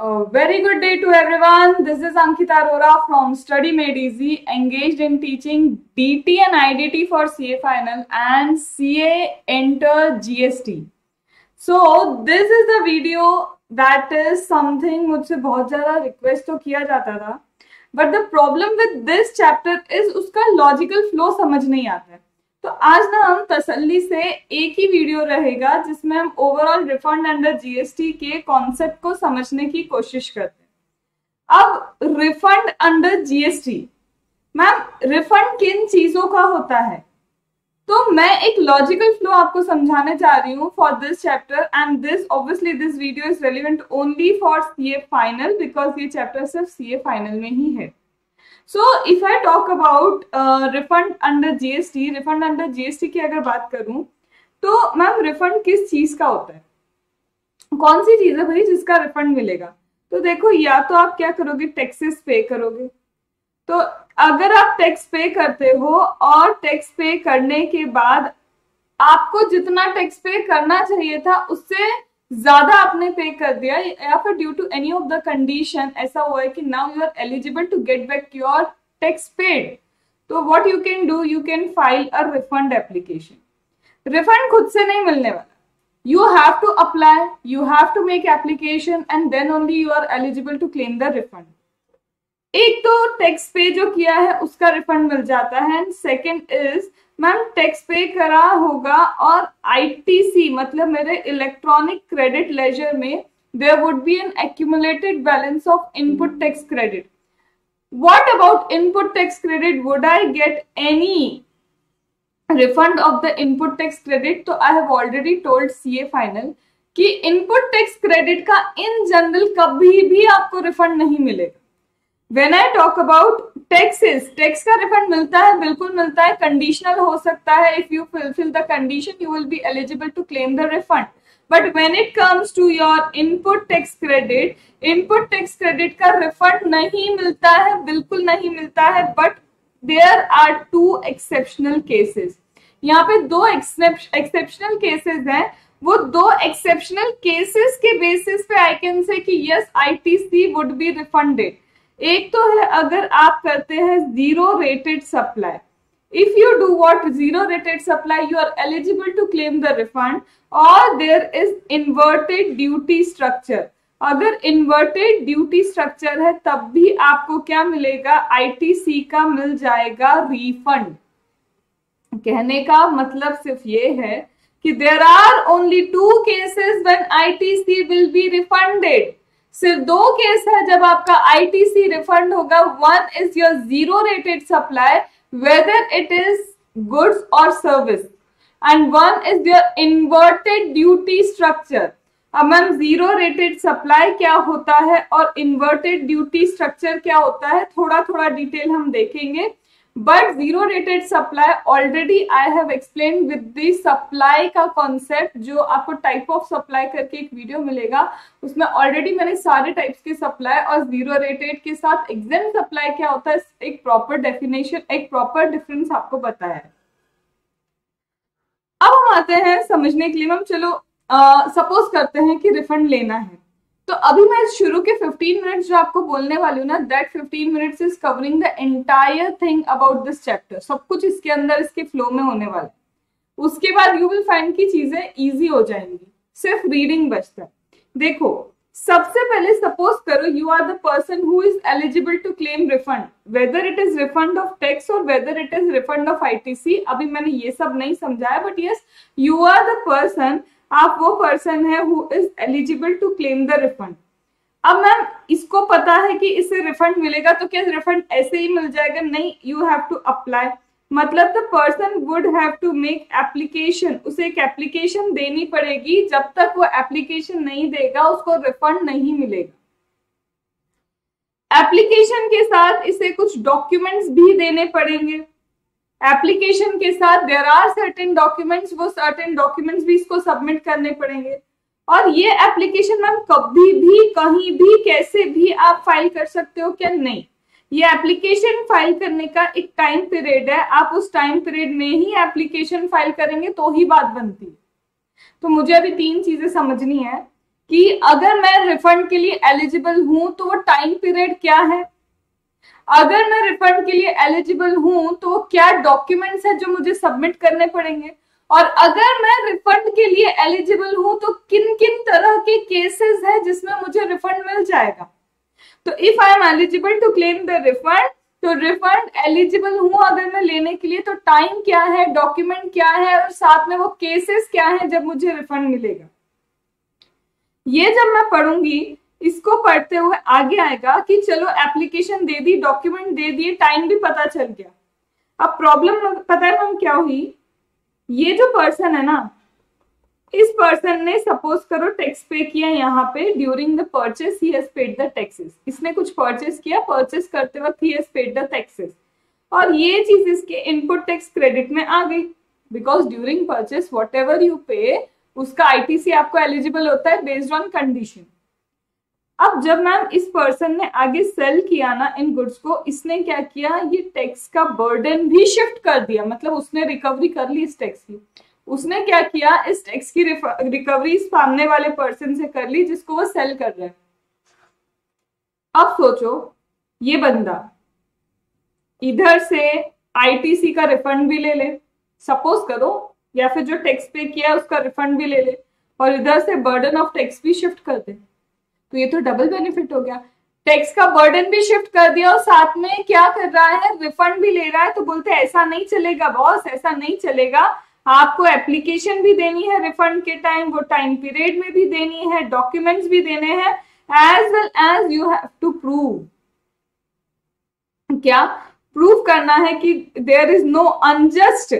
A very good day to everyone. This is Ankita Arora from Study Made Easy, engaged in teaching DT and IDT for CA Final and CA Enter GST. So this is the video that is something मुझसे बहुत ज़्यादा request तो किया जाता था, but the problem with this chapter is उसका logical flow समझ नहीं आता है. तो आज ना हम तसल्ली से एक ही वीडियो रहेगा जिसमें हम ओवरऑल रिफंड अंडर जीएसटी के कॉन्सेप्ट को समझने की कोशिश करते हैं. अब refund under GST, ma'am refund किन चीजों का होता है? तो मैं एक लॉजिकल फ्लो आपको समझाने जा रही हूँ for this chapter and this obviously this video is relevant only for CA final because ये चैप्टर सिर्फ सीए फाइनल में ही है. So if I talk about refund under GST की अगर बात करूं तो मैम रिफंड किस चीज का होता है, कौन सी चीज है भाई जिसका रिफंड मिलेगा? तो देखो, या तो आप क्या करोगे, टैक्सेस पे करोगे. तो अगर आप टैक्स पे करते हो और टैक्स पे करने के बाद आपको जितना टैक्स पे करना चाहिए था उससे ज्यादा आपने पे कर दिया, या फिर due to any of the condition ऐसा हुआ है कि now you are eligible to get back your tax paid, तो what you can do, you can file a refund application. Refund खुद से नहीं मिलने वाला, you have to apply, you have to make application and then only you are eligible to claim the refund. एक तो tax पे जो किया है उसका रिफंड मिल जाता है and second is ma'am tax pay करा होगा और आईटीसी मतलब मेरे इलेक्ट्रॉनिक क्रेडिट लेजर में there would be an accumulated balance of input tax credit. What about input tax credit? Would I get any refund of the input tax credit? तो I have already told CA final कि input tax credit का in general कभी भी आपको refund नहीं मिलेगा. When I talk about taxes, tax का refund मिलता है, बिल्कुल मिलता है, कंडीशनल हो सकता है. If you fulfill the condition you will be eligible to claim the refund. But when it comes to your input tax credit का रिफंड नहीं मिलता है, बिल्कुल नहीं मिलता है. But there are two exceptional cases. यहाँ पे दो exceptional cases हैं. वो दो exceptional cases के basis पे I can say कि yes ITC would be refunded. एक तो है अगर आप करते हैं zero rated supply. If you do what, zero rated supply, you are eligible to claim the refund. और there is inverted duty structure. अगर इन्वर्टेड ड्यूटी स्ट्रक्चर है तब भी आपको क्या मिलेगा, आईटीसी का मिल जाएगा रिफंड. कहने का मतलब सिर्फ ये है कि there are only two cases when ITC will be refunded. सिर्फ दो केस है जब आपका आईटीसी रिफंड होगा. One is your zero rated supply whether it is goods और service and one is your inverted duty structure. अब ma'am zero rated supply क्या होता है और इन्वर्टेड ड्यूटी स्ट्रक्चर क्या होता है, थोड़ा थोड़ा डिटेल हम देखेंगे. But zero rated supply already I have explain with the supply का कॉन्सेप्ट, जो आपको टाइप ऑफ सप्लाई करके एक वीडियो मिलेगा, उसमें ऑलरेडी मैंने सारे टाइप्स के सप्लाई और जीरो रेटेड के साथ एग्जेम्प्ट सप्लाई क्या होता है एक प्रॉपर डेफिनेशन, एक प्रॉपर डिफरेंस आपको बताया है. अब हम आते हैं समझने के लिए. मैम चलो सपोज करते हैं कि रिफंड लेना है, तो अभी मैं शुरू के 15 मिनट्स जो आपको बोलने वाली हूँ ना, that 15 minutes is covering the entire thing about this chapter. सब कुछ इसके अंदर इसके फ्लो में होने वाला है. उसके बाद यू विल फाइंड की चीजें इजी हो जाएंगी, सिर्फ रीडिंग बचता है. देखो, सबसे पहले सपोज करो you are the person who is eligible to claim refund, whether it is refund of tax और whether it is refund of ITC. अभी मैंने ये सब नहीं समझाया, but yes you are the person, आप वो पर्सन है who is eligible to claim the refund. अब मैम इसको पता है कि इससे रिफंड मिलेगा, तो क्या रिफंड ऐसे ही मिल जाएगा? नहीं, यू हैव टू अप्लाई. मतलब the person would have to make application, उसे एक एप्लीकेशन देनी पड़ेगी. जब तक वो एप्लीकेशन नहीं देगा उसको रिफंड नहीं मिलेगा. एप्लीकेशन के साथ इसे कुछ डॉक्यूमेंट्स भी देने पड़ेंगे. एप्लीकेशन के साथ देयर आर सर्टेन डॉक्यूमेंट्स, वो सर्टेन डॉक्यूमेंट्स भी इसको सबमिट करने पड़ेंगे. और ये एप्लीकेशन मैम कभी भी कहीं भी कैसे भी आप फाइल कर सकते हो क्या? नहीं, ये एप्लीकेशन फाइल करने का एक टाइम पीरियड है. आप उस टाइम पीरियड में ही एप्लीकेशन फाइल करेंगे तो ही बात बनती है. तो मुझे अभी तीन चीजें समझनी है कि अगर मैं रिफंड के लिए एलिजिबल हूं तो वो टाइम पीरियड क्या है, अगर मैं रिफंड के लिए एलिजिबल हूं तो क्या डॉक्यूमेंट्स है जो मुझे सबमिट करने पड़ेंगे, और अगर मैं रिफंड के लिए एलिजिबल हूं तो किन किन तरह के केसेस है जिसमें मुझे रिफंड मिल जाएगा। तो if I am eligible to claim the refund, तो रिफंड एलिजिबल हूं अगर मैं लेने के लिए, तो टाइम क्या है, डॉक्यूमेंट क्या है, और साथ में वो केसेस क्या है जब मुझे रिफंड मिलेगा। ये जब मैं पढ़ूंगी, इसको पढ़ते हुए आगे आएगा कि चलो एप्लीकेशन दे दी, डॉक्यूमेंट दे दिए, टाइम भी पता चल गया। अब प्रॉब्लम पता है मैम क्या हुई, ये जो पर्सन है ना, इस पर्सन ने सपोज करो टैक्स पे किया यहाँ पे, during the purchase he has paid the taxes. इसने कुछ परचेस किया, परचेस करते वक्त he has paid the taxes, और ये चीज इसके इनपुट टैक्स क्रेडिट में आ गई, because during purchase what ever you पे उसका आईटीसी आपको एलिजिबल होता है बेस्ड ऑन कंडीशन। अब जब मैम इस पर्सन ने आगे सेल किया ना इन गुड्स को, इसने क्या किया, ये टैक्स का बर्डन भी शिफ्ट कर दिया, मतलब उसने रिकवरी कर ली इस टैक्स की। उसने क्या किया, इस टैक्स की रिकवरी सामने वाले पर्सन से कर ली जिसको वो सेल कर रहा है। अब सोचो, ये बंदा इधर से आईटीसी का रिफंड भी ले ले सपोज करो, या फिर जो टैक्स पे किया उसका रिफंड भी ले ले, और इधर से बर्डन ऑफ टैक्स भी शिफ्ट कर दे, तो ये तो डबल बेनिफिट हो गया। टैक्स का बर्डन भी शिफ्ट कर दिया और साथ में क्या कर रहा है, रिफंड भी ले रहा है। तो बोलते हैं ऐसा नहीं चलेगा बॉस, ऐसा नहीं चलेगा, आपको एप्लीकेशन भी देनी है रिफंड के टाइम, वो टाइम पीरियड में भी देनी है, डॉक्यूमेंट्स भी देने हैं, as well as you have to prove, क्या प्रूव करना है कि देयर इज नो अनजस्ट,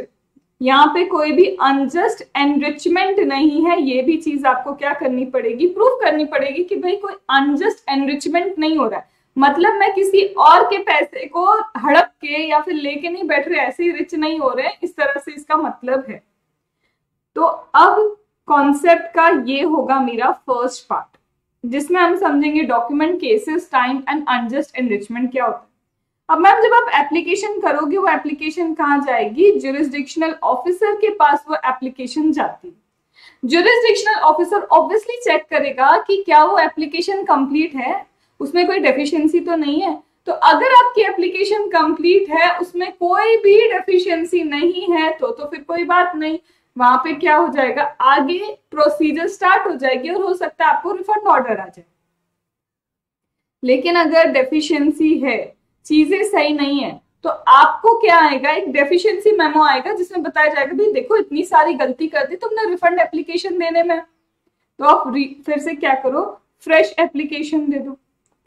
यहाँ पे कोई भी अनजस्ट एनरिचमेंट नहीं है। ये भी चीज आपको क्या करनी पड़ेगी, प्रूव करनी पड़ेगी कि भाई कोई अनजस्ट एनरिचमेंट नहीं हो रहा है, मतलब मैं किसी और के पैसे को हड़प के या फिर लेके नहीं बैठ रहे, ऐसे ही रिच नहीं हो रहे, इस तरह से इसका मतलब है। तो अब कॉन्सेप्ट का ये होगा मेरा फर्स्ट पार्ट, जिसमें हम समझेंगे document, cases, time and unjust enrichment क्या होता है। अब मैम जब आप एप्लीकेशन करोगे, वो एप्लीकेशन कहाँ जाएगी, ज्यूरिसडिक्शनल ऑफिसर के पास वो एप्लीकेशन जाती है। ज्यूरिसडिक्शनल ऑफिसर ऑब्वियसली चेक करेगा कि क्या वो एप्लीकेशन कंप्लीट है, उसमें कोई डेफिशिएंसी तो नहीं है। तो अगर आपकी एप्लीकेशन कंप्लीट है, उसमें कोई भी डेफिशिएंसी नहीं है, तो फिर कोई बात नहीं, वहां पे क्या हो जाएगा, आगे प्रोसीजर स्टार्ट हो जाएगी और हो सकता है आपको रिफंड ऑर्डर आ जाए। लेकिन अगर डेफिशिएंसी है, चीजें सही नहीं है, तो आपको क्या आएगा, एक डेफिशिएंसी मेमो आएगा जिसमें बताया जाएगा भाई देखो इतनी सारी गलती कर दी तुमने रिफंड एप्लीकेशन देने में, तो आप फिर से क्या करो, फ्रेश एप्लीकेशन दे दो,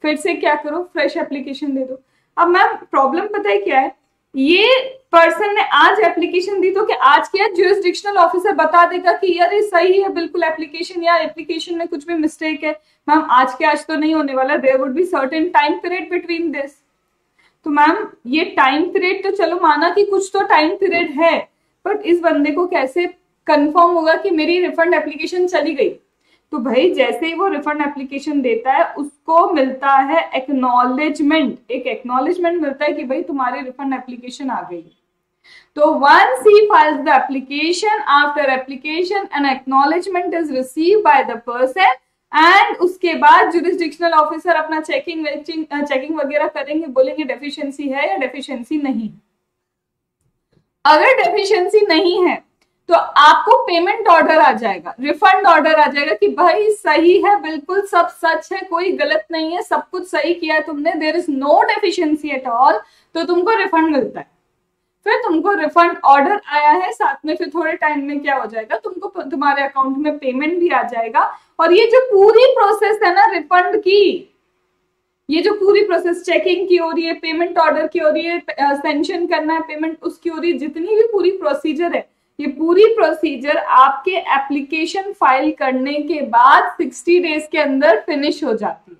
फिर से क्या करो, फ्रेश एप्लीकेशन दे दो। अब मैम प्रॉब्लम पता है क्या है, ये पर्सन ने आज एप्लीकेशन दी तो क्या आज क्या ज्यूरिसडिक्शनल ऑफिसर बता देगा कि यार ये सही है बिल्कुल एप्लीकेशन, या एप्लीकेशन में कुछ भी मिस्टेक है। मैम आज के आज तो नहीं होने वाला, there would be certain time period between this. तो मैम ये टाइम पीरियड तो चलो माना कि कुछ तो टाइम पीरियड है, बट इस बंदे को कैसे कंफर्म होगा कि मेरी रिफंड एप्लीकेशन चली गई। तो भाई जैसे ही वो रिफंड एप्लीकेशन देता है, उसको मिलता है एक्नॉलेजमेंट, एक एक्नॉलेजमेंट मिलता है कि भाई तुम्हारी रिफंड एप्लीकेशन आ गई। तो once he files the application, after application an acknowledgement is receive by the person, and उसके बाद ज्यूरिसडिक्शनल ऑफिसर अपना चेकिंग वगैरह करेंगे, बोलेंगे डेफिशिएंसी है या डेफिशिएंसी नहीं। अगर डेफिशिएंसी नहीं है तो आपको पेमेंट ऑर्डर आ जाएगा, रिफंड ऑर्डर आ जाएगा कि भाई सही है, बिल्कुल सब सच है, कोई गलत नहीं है, सब कुछ सही किया है तुमने, there is no deficiency at all, तो तुमको रिफंड मिलता है। फिर तुमको रिफंड ऑर्डर आया है, साथ में फिर थोड़े टाइम में क्या हो जाएगा, तुमको तुम्हारे अकाउंट में पेमेंट भी आ जाएगा। और ये जो पूरी प्रोसेस है ना रिफंड की, ये जो पूरी प्रोसेस चेकिंग की हो रही है, पेमेंट ऑर्डर की हो रही है, सेंक्शन करना है पेमेंट उसकी हो रही है, जितनी भी पूरी प्रोसीजर है, ये पूरी प्रोसीजर आपके एप्लीकेशन फाइल करने के बाद 60 डेज के अंदर फिनिश हो जाती है।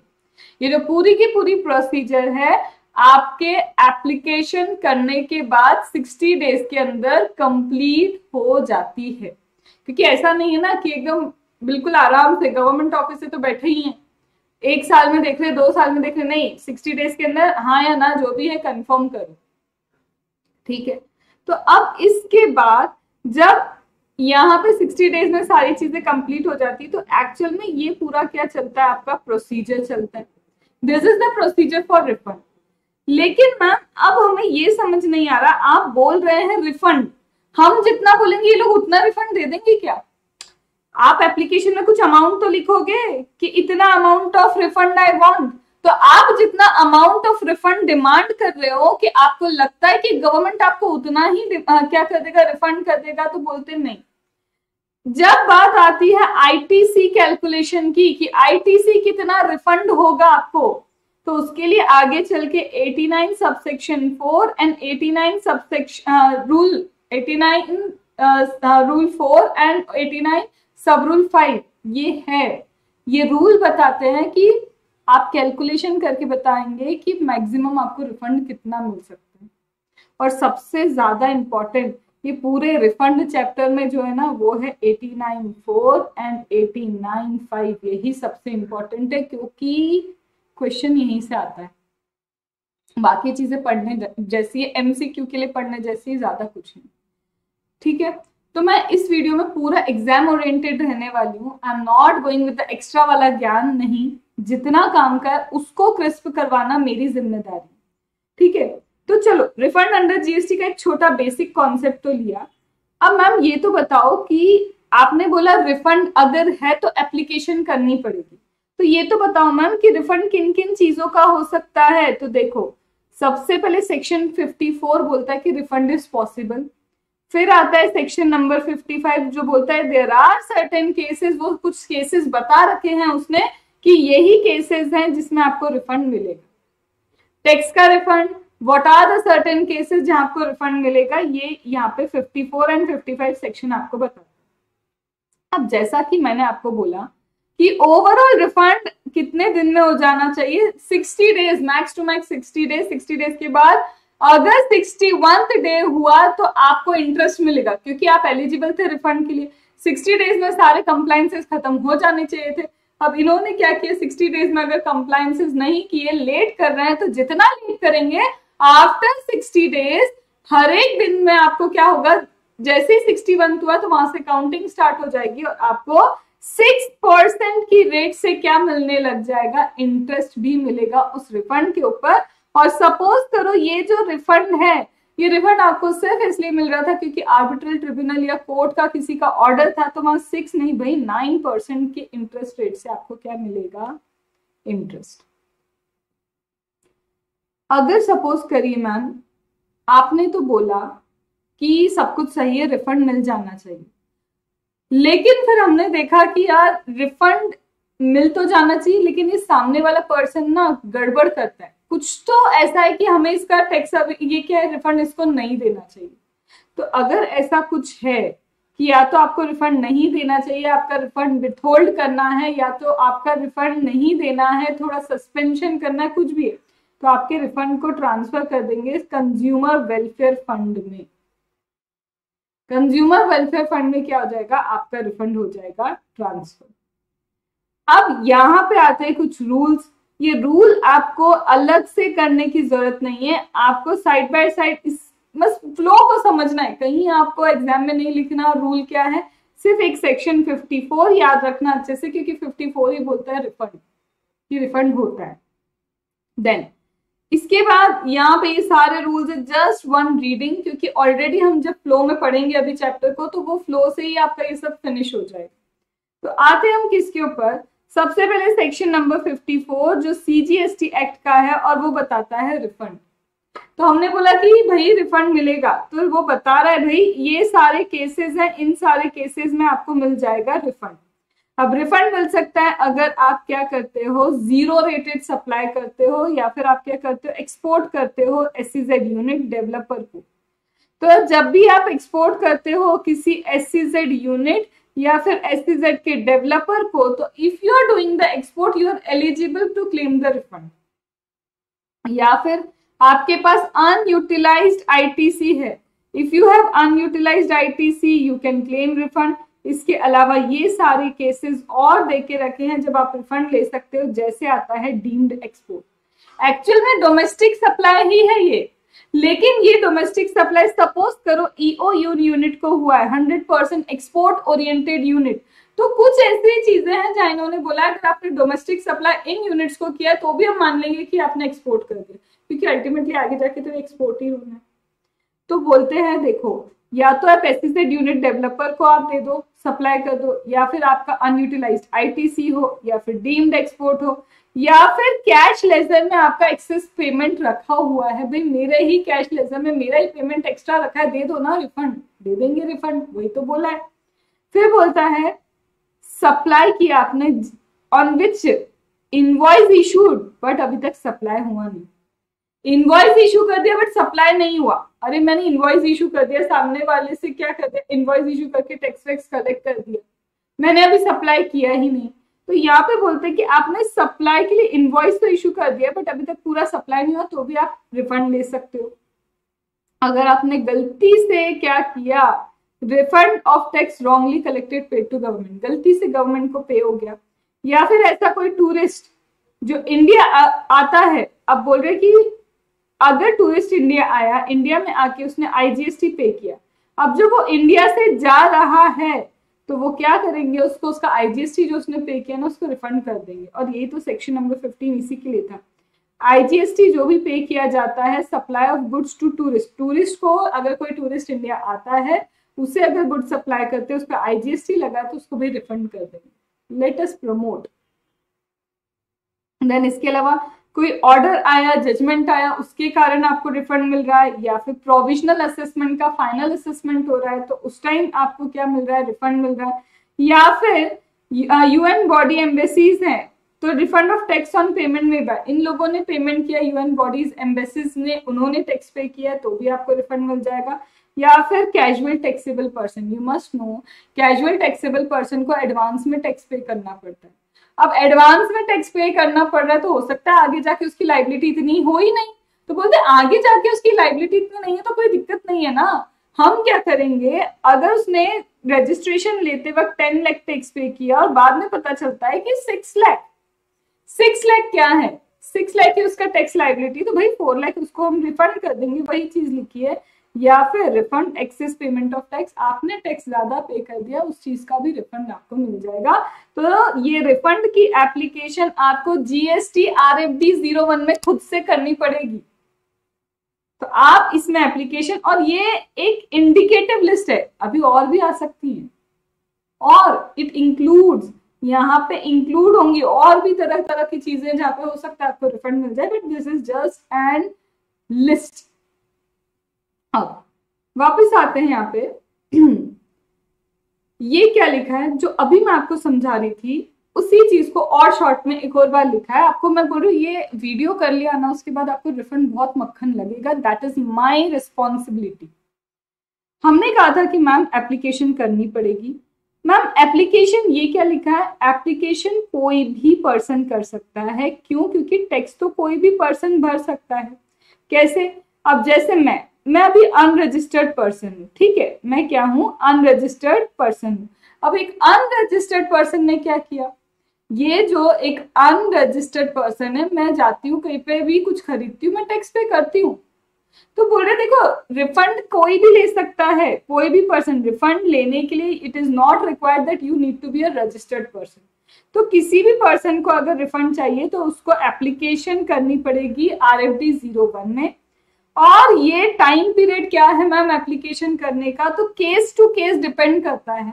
ये जो पूरी की पूरी प्रोसीजर है आपके एप्लीकेशन करने के बाद 60 डेज के अंदर कंप्लीट हो जाती है। क्योंकि ऐसा नहीं है ना कि एकदम बिल्कुल आराम से गवर्नमेंट ऑफिस से तो बैठे ही हैं, 1 साल में देख रहे, 2 साल में देख रहे, नहीं, 60 डेज के अंदर हाँ या ना जो भी है कंफर्म करो, ठीक है। तो अब इसके बाद जब यहाँ पे 60 डेज में सारी चीजें कंप्लीट हो जाती, तो एक्चुअल में ये पूरा क्या चलता है, आपका प्रोसीजर चलता है। This is the procedure for refund. लेकिन मैम अब हमें ये समझ नहीं आ रहा, आप बोल रहे हैं रिफंड, हम जितना बोलेंगे ये लोग उतना रिफंड दे देंगे क्या? आप एप्लीकेशन में कुछ अमाउंट तो लिखोगे कि इतना amount of refund I want, तो आप जितना अमाउंट ऑफ रिफंड डिमांड कर रहे हो कि आपको लगता है कि गवर्नमेंट आपको उतना ही क्या कर देगा, रिफंड कर देगा, तो बोलते नहीं। जब बात आती है आईटीसी कैलकुलेशन की कि आईटीसी कितना रिफंड होगा आपको, तो उसके लिए आगे चल के 89 subsection 4 and 89 subsection rule 89 rule 4 and 89 सब रूल 5 ये है, ये रूल बताते हैं कि आप कैलकुलेशन करके बताएंगे कि मैक्सिमम आपको रिफंड कितना मिल सकता है। और सबसे ज्यादा इंपॉर्टेंट ये पूरे रिफंड चैप्टर में जो है ना वो है 89.4 एंड 89.5, यही सबसे इंपॉर्टेंट है क्योंकि क्वेश्चन यहीं से आता है। बाकी चीजें पढ़ने जैसी है, एमसीक्यू के लिए पढ़ने जैसी, ज्यादा कुछ नहीं। ठीक है, तो मैं इस वीडियो में पूरा एग्जाम ओरिएंटेड रहने वाली हूँ। आई am not going with the extra वाला ज्ञान, नहीं, जितना काम का है उसको क्रिस्प करवाना मेरी जिम्मेदारी। ठीक है, तो चलो रिफंड अंडर जीएसटी का एक छोटा बेसिक कॉन्सेप्ट तो लिया। अब मैम ये तो बताओ कि आपने बोला रिफंड अगर है तो एप्लीकेशन करनी पड़ेगी, तो ये तो बताओ मैम कि रिफंड किन किन चीजों का हो सकता है। तो देखो, सबसे पहले सेक्शन 54 बोलता है कि रिफंड इज पॉसिबल। फिर आता है सेक्शन नंबर 55 जो बोलता है देयर आर सर्टेन केसेस, वो कुछ केसेस बता रखे हैं उसने कि यही केसेस हैं जिसमें आपको रिफंड मिलेगा। टैक्स का refund, what are the certain cases जहां आपको रिफंड मिलेगा, ये यहाँ पे 54 एंड 55 सेक्शन आपको बताता है। अब जैसा कि मैंने आपको बोला कि ओवरऑल रिफंड कितने दिन में हो जाना चाहिए, 60 days, max to max 60 days. 60 days के बाद अगर 61th डे हुआ तो आपको इंटरेस्ट मिलेगा, क्योंकि आप एलिजिबल थे रिफंड के लिए। 60 डेज में सारे कंप्लायंसेस खत्म हो जाने चाहिए थे। अब इन्होंने क्या किया, 60 डेज में अगर कंप्लायंसेस नहीं किए, लेट कर रहे हैं, तो जितना लेट करेंगे आफ्टर 60 डेज हर एक दिन में आपको क्या होगा, जैसे 61 हुआ तो वहां से काउंटिंग स्टार्ट हो जाएगी और आपको 6% की रेट से क्या मिलने लग जाएगा, इंटरेस्ट भी मिलेगा उस रिफंड के ऊपर। और सपोज करो ये जो रिफंड है, ये रिफंड आपको सिर्फ इसलिए मिल रहा था क्योंकि आर्बिट्रल ट्रिब्यूनल या कोर्ट का किसी का ऑर्डर था, तो वहां 6 नहीं भाई 9% के इंटरेस्ट रेट से आपको क्या मिलेगा, इंटरेस्ट। अगर सपोज करिए मैम आपने तो बोला कि सब कुछ सही है, रिफंड मिल जाना चाहिए, लेकिन फिर हमने देखा कि यार रिफंड मिल तो जाना चाहिए लेकिन ये सामने वाला पर्सन ना गड़बड़ करता है, कुछ तो ऐसा है कि हमें इसका टैक्स ये क्या है, रिफंड इसको नहीं देना चाहिए। तो अगर ऐसा कुछ है कि या तो आपको रिफंड नहीं देना चाहिए, आपका रिफंड विथहोल्ड करना है, या तो आपका रिफंड नहीं देना है, थोड़ा सस्पेंशन करना है, कुछ भी है, तो आपके रिफंड को ट्रांसफर कर देंगे कंज्यूमर वेलफेयर फंड में। कंज्यूमर वेलफेयर फंड में क्या हो जाएगा, आपका रिफंड हो जाएगा ट्रांसफर। अब यहाँ पे आते हैं कुछ रूल्स। ये रूल आपको अलग से करने की जरूरत नहीं है, आपको साइड बाय साइड इस बस फ्लो को समझना है, कहीं आपको एग्जाम में नहीं लिखना रूल क्या है। सिर्फ एक सेक्शन 54 याद रखना अच्छे से, क्योंकि 54 ही बोलता है रिफंड, कि रिफंड होता है। देन इसके बाद यहाँ पे ये सारे रूल्स है, जस्ट वन रीडिंग, क्योंकि ऑलरेडी हम जब फ्लो में पढ़ेंगे अभी चैप्टर को, तो वो फ्लो से ही आपका ये सब फिनिश हो जाएगा। तो आते हम किसके ऊपर, सबसे पहले सेक्शन नंबर 54 जो सीजीएसटी एक्ट का है, और वो बताता है रिफंड। तो हमने बोला कि भाई रिफंड मिलेगा, तो वो बता रहा है भाई ये सारे केसेस हैं, इन सारे केसेस में आपको मिल जाएगा रिफंड। अब रिफंड मिल सकता है अगर आप क्या करते हो, जीरो रेटेड सप्लाई करते हो, या फिर आप क्या करते हो, एक्सपोर्ट करते हो एससीजेड यूनिट डेवलपर को। तो जब भी आप एक्सपोर्ट करते हो किसी एससीजेड यूनिट या फिर एससीजेड के डेवलपर को, तो if you are doing the export you are eligible to claim the refund. या फिर आपके पास अनयूटिलाइज्ड आईटीसी है, if you have unutilized ITC you can claim refund. इसके अलावा ये सारे केसेस और देके रखे हैं जब आप रिफंड ले सकते हो, जैसे आता है डीम्ड एक्सपोर्ट। एक्चुअल में डोमेस्टिक सप्लाई ही है ये, लेकिन ये डोमेस्टिक सप्लाई सपोज करो ईओयू यूनिट को हुआ है 100% एक्सपोर्ट ओरिएंटेड यूनिट, तो कुछ ऐसी चीजें हैं जहां इन्होंने बोला अगर आपने डोमेस्टिक सप्लाई इन यूनिट्स को किया तो भी हम मान लेंगे कि आपने एक्सपोर्ट कर दिया, क्योंकि अल्टीमेटली आगे जाके तो एक्सपोर्ट ही होना है। तो बोलते हैं देखो या तो आप एसईजेड यूनिट डेवलपर को आप दे दो, सप्लाई कर दो, या फिर आपका अनयूटिलाइज्ड आईटीसी हो, या फिर डीम्ड एक्सपोर्ट हो, या फिर कैश लेजर में आपका एक्सेस पेमेंट रखा हुआ है, भाई मेरे ही कैश लेजर में मेरा ही पेमेंट एक्स्ट्रा रखा है, दे दो ना रिफंड, दे देंगे रिफंड, वही तो बोला है। फिर बोलता है सप्लाई किया आपने on which invoice issued but अभी तक सप्लाई हुआ नहीं, इनवॉइस इशू कर दिया बट सप्लाई नहीं हुआ, अरे मैंने इनवॉइस इशू कर दिया, सामने वाले से क्या कर दिया, इनवॉइस इशू करके टैक्स वैक्स कलेक्ट कर दिया, मैंने अभी सप्लाई किया ही नहीं। तो यहाँ पे बोलते हैं कि आपने सप्लाई के लिए इनवॉइस तो इशू कर दिया बट अभी तक पूरा सप्लाई नहीं हुआ, तो भी आप रिफंड ले सकते हो। अगर आपने गलती से क्या किया, refund of tax wrongly collected paid to government, गलती से गवर्नमेंट को पे हो गया, या फिर ऐसा कोई टूरिस्ट जो इंडिया आता है, अब बोल रहे कि अगर टूरिस्ट इंडिया आया, इंडिया में आके उसने आईजीएसटी पे किया, अब जब वो इंडिया से जा रहा है तो वो क्या करेंगे, उसको उसका आईजीएसटी जो उसने पे किया ना उसको रिफंड कर देंगे। और यही तो सेक्शन नंबर 15 इसी के लिए था, आईजीएसटी जो भी पे किया जाता है supply of goods to tourist, tourist को अगर कोई टूरिस्ट इंडिया आता है उसे अगर गुड सप्लाई करते हैं उस पर आईजीएसटी लगा तो उसको भी रिफंड कर देंगे, लेट अस प्रमोट। देन इसके अलावा कोई ऑर्डर आया, जजमेंट आया, उसके कारण आपको रिफंड मिल रहा है, या फिर प्रोविजनल असेसमेंट का फाइनल असेसमेंट हो रहा है तो उस टाइम आपको क्या मिल रहा है, रिफंड मिल रहा है, या फिर यूएन बॉडी एम्बेसीज हैं तो refund of tax on payment में भी इन लोगों ने पेमेंट किया, यूएन बॉडीज एम्बेसीज ने, उन्होंने टैक्स पे किया तो भी आपको रिफंड मिल जाएगा। या फिर casual taxable person, you must know casual taxable person को एडवांस में टैक्स पे करना पड़ता है। अब एडवांस में टैक्स पे करना पड़ रहा है तो हो सकता है आगे जाके उसकी लाइबिलिटी इतनी हो ही नहीं, तो बोलते आगे जाके उसकी लाइबिलिटी इतनी नहीं है तो कोई दिक्कत नहीं है ना, हम क्या करेंगे, अगर उसने रजिस्ट्रेशन लेते वक्त 10 लाख टैक्स पे किया और बाद में पता चलता है कि 6 लाख क्या है, 6 लाख है उसका टैक्स लाइबिलिटी, तो भाई 4 लाख उसको हम रिफंड कर देंगे, वही चीज लिखी है। या फिर refund access payment of tax, आपने टैक्स ज्यादा पे कर दिया उस चीज का भी रिफंड आपको मिल जाएगा। तो ये रिफंड की एप्लीकेशन आपको जीएसटी आरएफडी 01 में खुद से करनी पड़ेगी, तो आप इसमें एप्लीकेशन, और ये एक इंडिकेटिव लिस्ट है, अभी और भी आ सकती है, और इट इंक्लूड्स, यहाँ पे इंक्लूड होंगी और भी तरह तरह की चीजें जहाँ पे हो सकता है आपको रिफंड मिल जाए, but this is just an list. अब वापस आते हैं यहाँ पे ये क्या लिखा है जो अभी मैं आपको समझा रही थी उसी चीज को और शॉर्ट में एक और बार लिखा है, आपको मैं बोल रही हूँ ये वीडियो कर लिया ना उसके बाद आपको रिफंड बहुत मक्खन लगेगा, दैट इज माई रिस्पॉन्सिबिलिटी। हमने कहा था कि मैम एप्लीकेशन करनी पड़ेगी, मैम एप्लीकेशन ये क्या लिखा है, एप्लीकेशन कोई भी पर्सन कर सकता है, क्यों, क्योंकि टैक्स तो कोई भी पर्सन भर सकता है। कैसे, अब जैसे मैं अभी अनरजिस्टर्ड पर्सन हूँ, ठीक है, मैं क्या हूँ, अनरजिस्टर्ड पर्सन हूँ। अब एक अनरजिस्टर्ड पर्सन ने क्या किया, ये जो एक अनरजिस्टर्ड पर्सन है, मैं जाती हूँ कहीं पे भी कुछ खरीदती हूँ, मैं टैक्स पे करती हूँ, तो बोल रहे देखो रिफंड कोई भी ले सकता है, कोई भी पर्सन रिफंड लेने के लिए it is not required that you need to be a registered person. तो किसी भी पर्सन को अगर रिफंड चाहिए तो उसको एप्लीकेशन करनी पड़ेगी आरएफडी 01 में, और ये टाइम पीरियड क्या है मैम एप्लीकेशन करने का, तो केस टू केस डिपेंड करता है,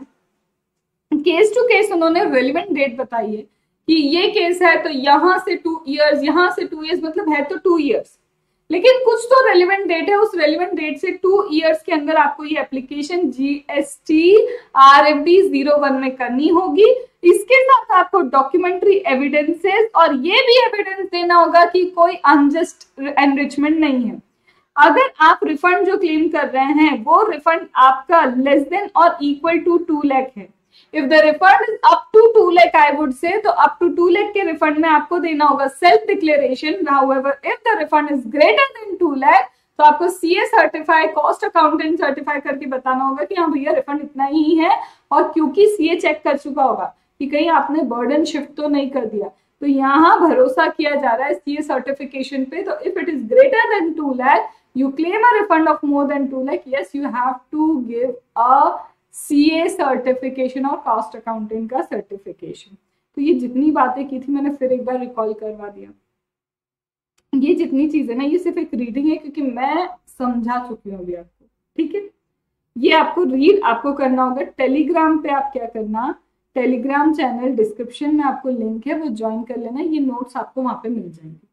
केस टू केस उन्होंने रेलिवेंट डेट बताई है कि ये केस है तो यहाँ से 2 इयर्स, यहाँ से 2 इयर्स, मतलब है तो 2 इयर्स, लेकिन कुछ तो रेलिवेंट डेट है, उस रेलिवेंट डेट से 2 इयर्स के अंदर आपको ये एप्लीकेशन जीएसटी आरएफडी 01 में करनी होगी। इसके साथ आपको डॉक्यूमेंट्री एविडेंसेस और ये भी एविडेंस देना होगा कि कोई अनजस्ट एनरिचमेंट नहीं है। अगर आप रिफंड जो क्लेम कर रहे हैं वो रिफंड आपका लेस देन और इक्वल टू 2 लाख है, if the refund is up to 2 lakh I would say, तो अप टू 2 लाख के रिफंड में आपको देना होगा self declaration. However if the refund is greater than 2 lakh तो आपको CA certify, cost accountant certify करके बताना होगा कि हाँ भैया रिफंड इतना ही है, और क्योंकि सीए चेक कर चुका होगा कि कहीं आपने बर्डन शिफ्ट तो नहीं कर दिया, तो यहाँ भरोसा किया जा रहा है सीए सर्टिफिकेशन पे। तो if it is greater than 2 lakh you claim a refund of more than 2 lakh, yes, you have to give a CA certification और कॉस्ट अकाउंटिंग का सर्टिफिकेशन। तो ये जितनी बातें की थी मैंने फिर एक बार रिकॉल करवा दिया। ये जितनी चीजें ना ये सिर्फ एक रीडिंग है क्योंकि मैं समझा चुकी हूँ अभी आपको, ठीक है। ये आपको रीड आपको करना होगा। टेलीग्राम पे आप क्या करना, टेलीग्राम चैनल डिस्क्रिप्शन में आपको लिंक है, वो ज्वाइन कर लेना, ये नोट्स आपको वहां पे मिल जाएंगे।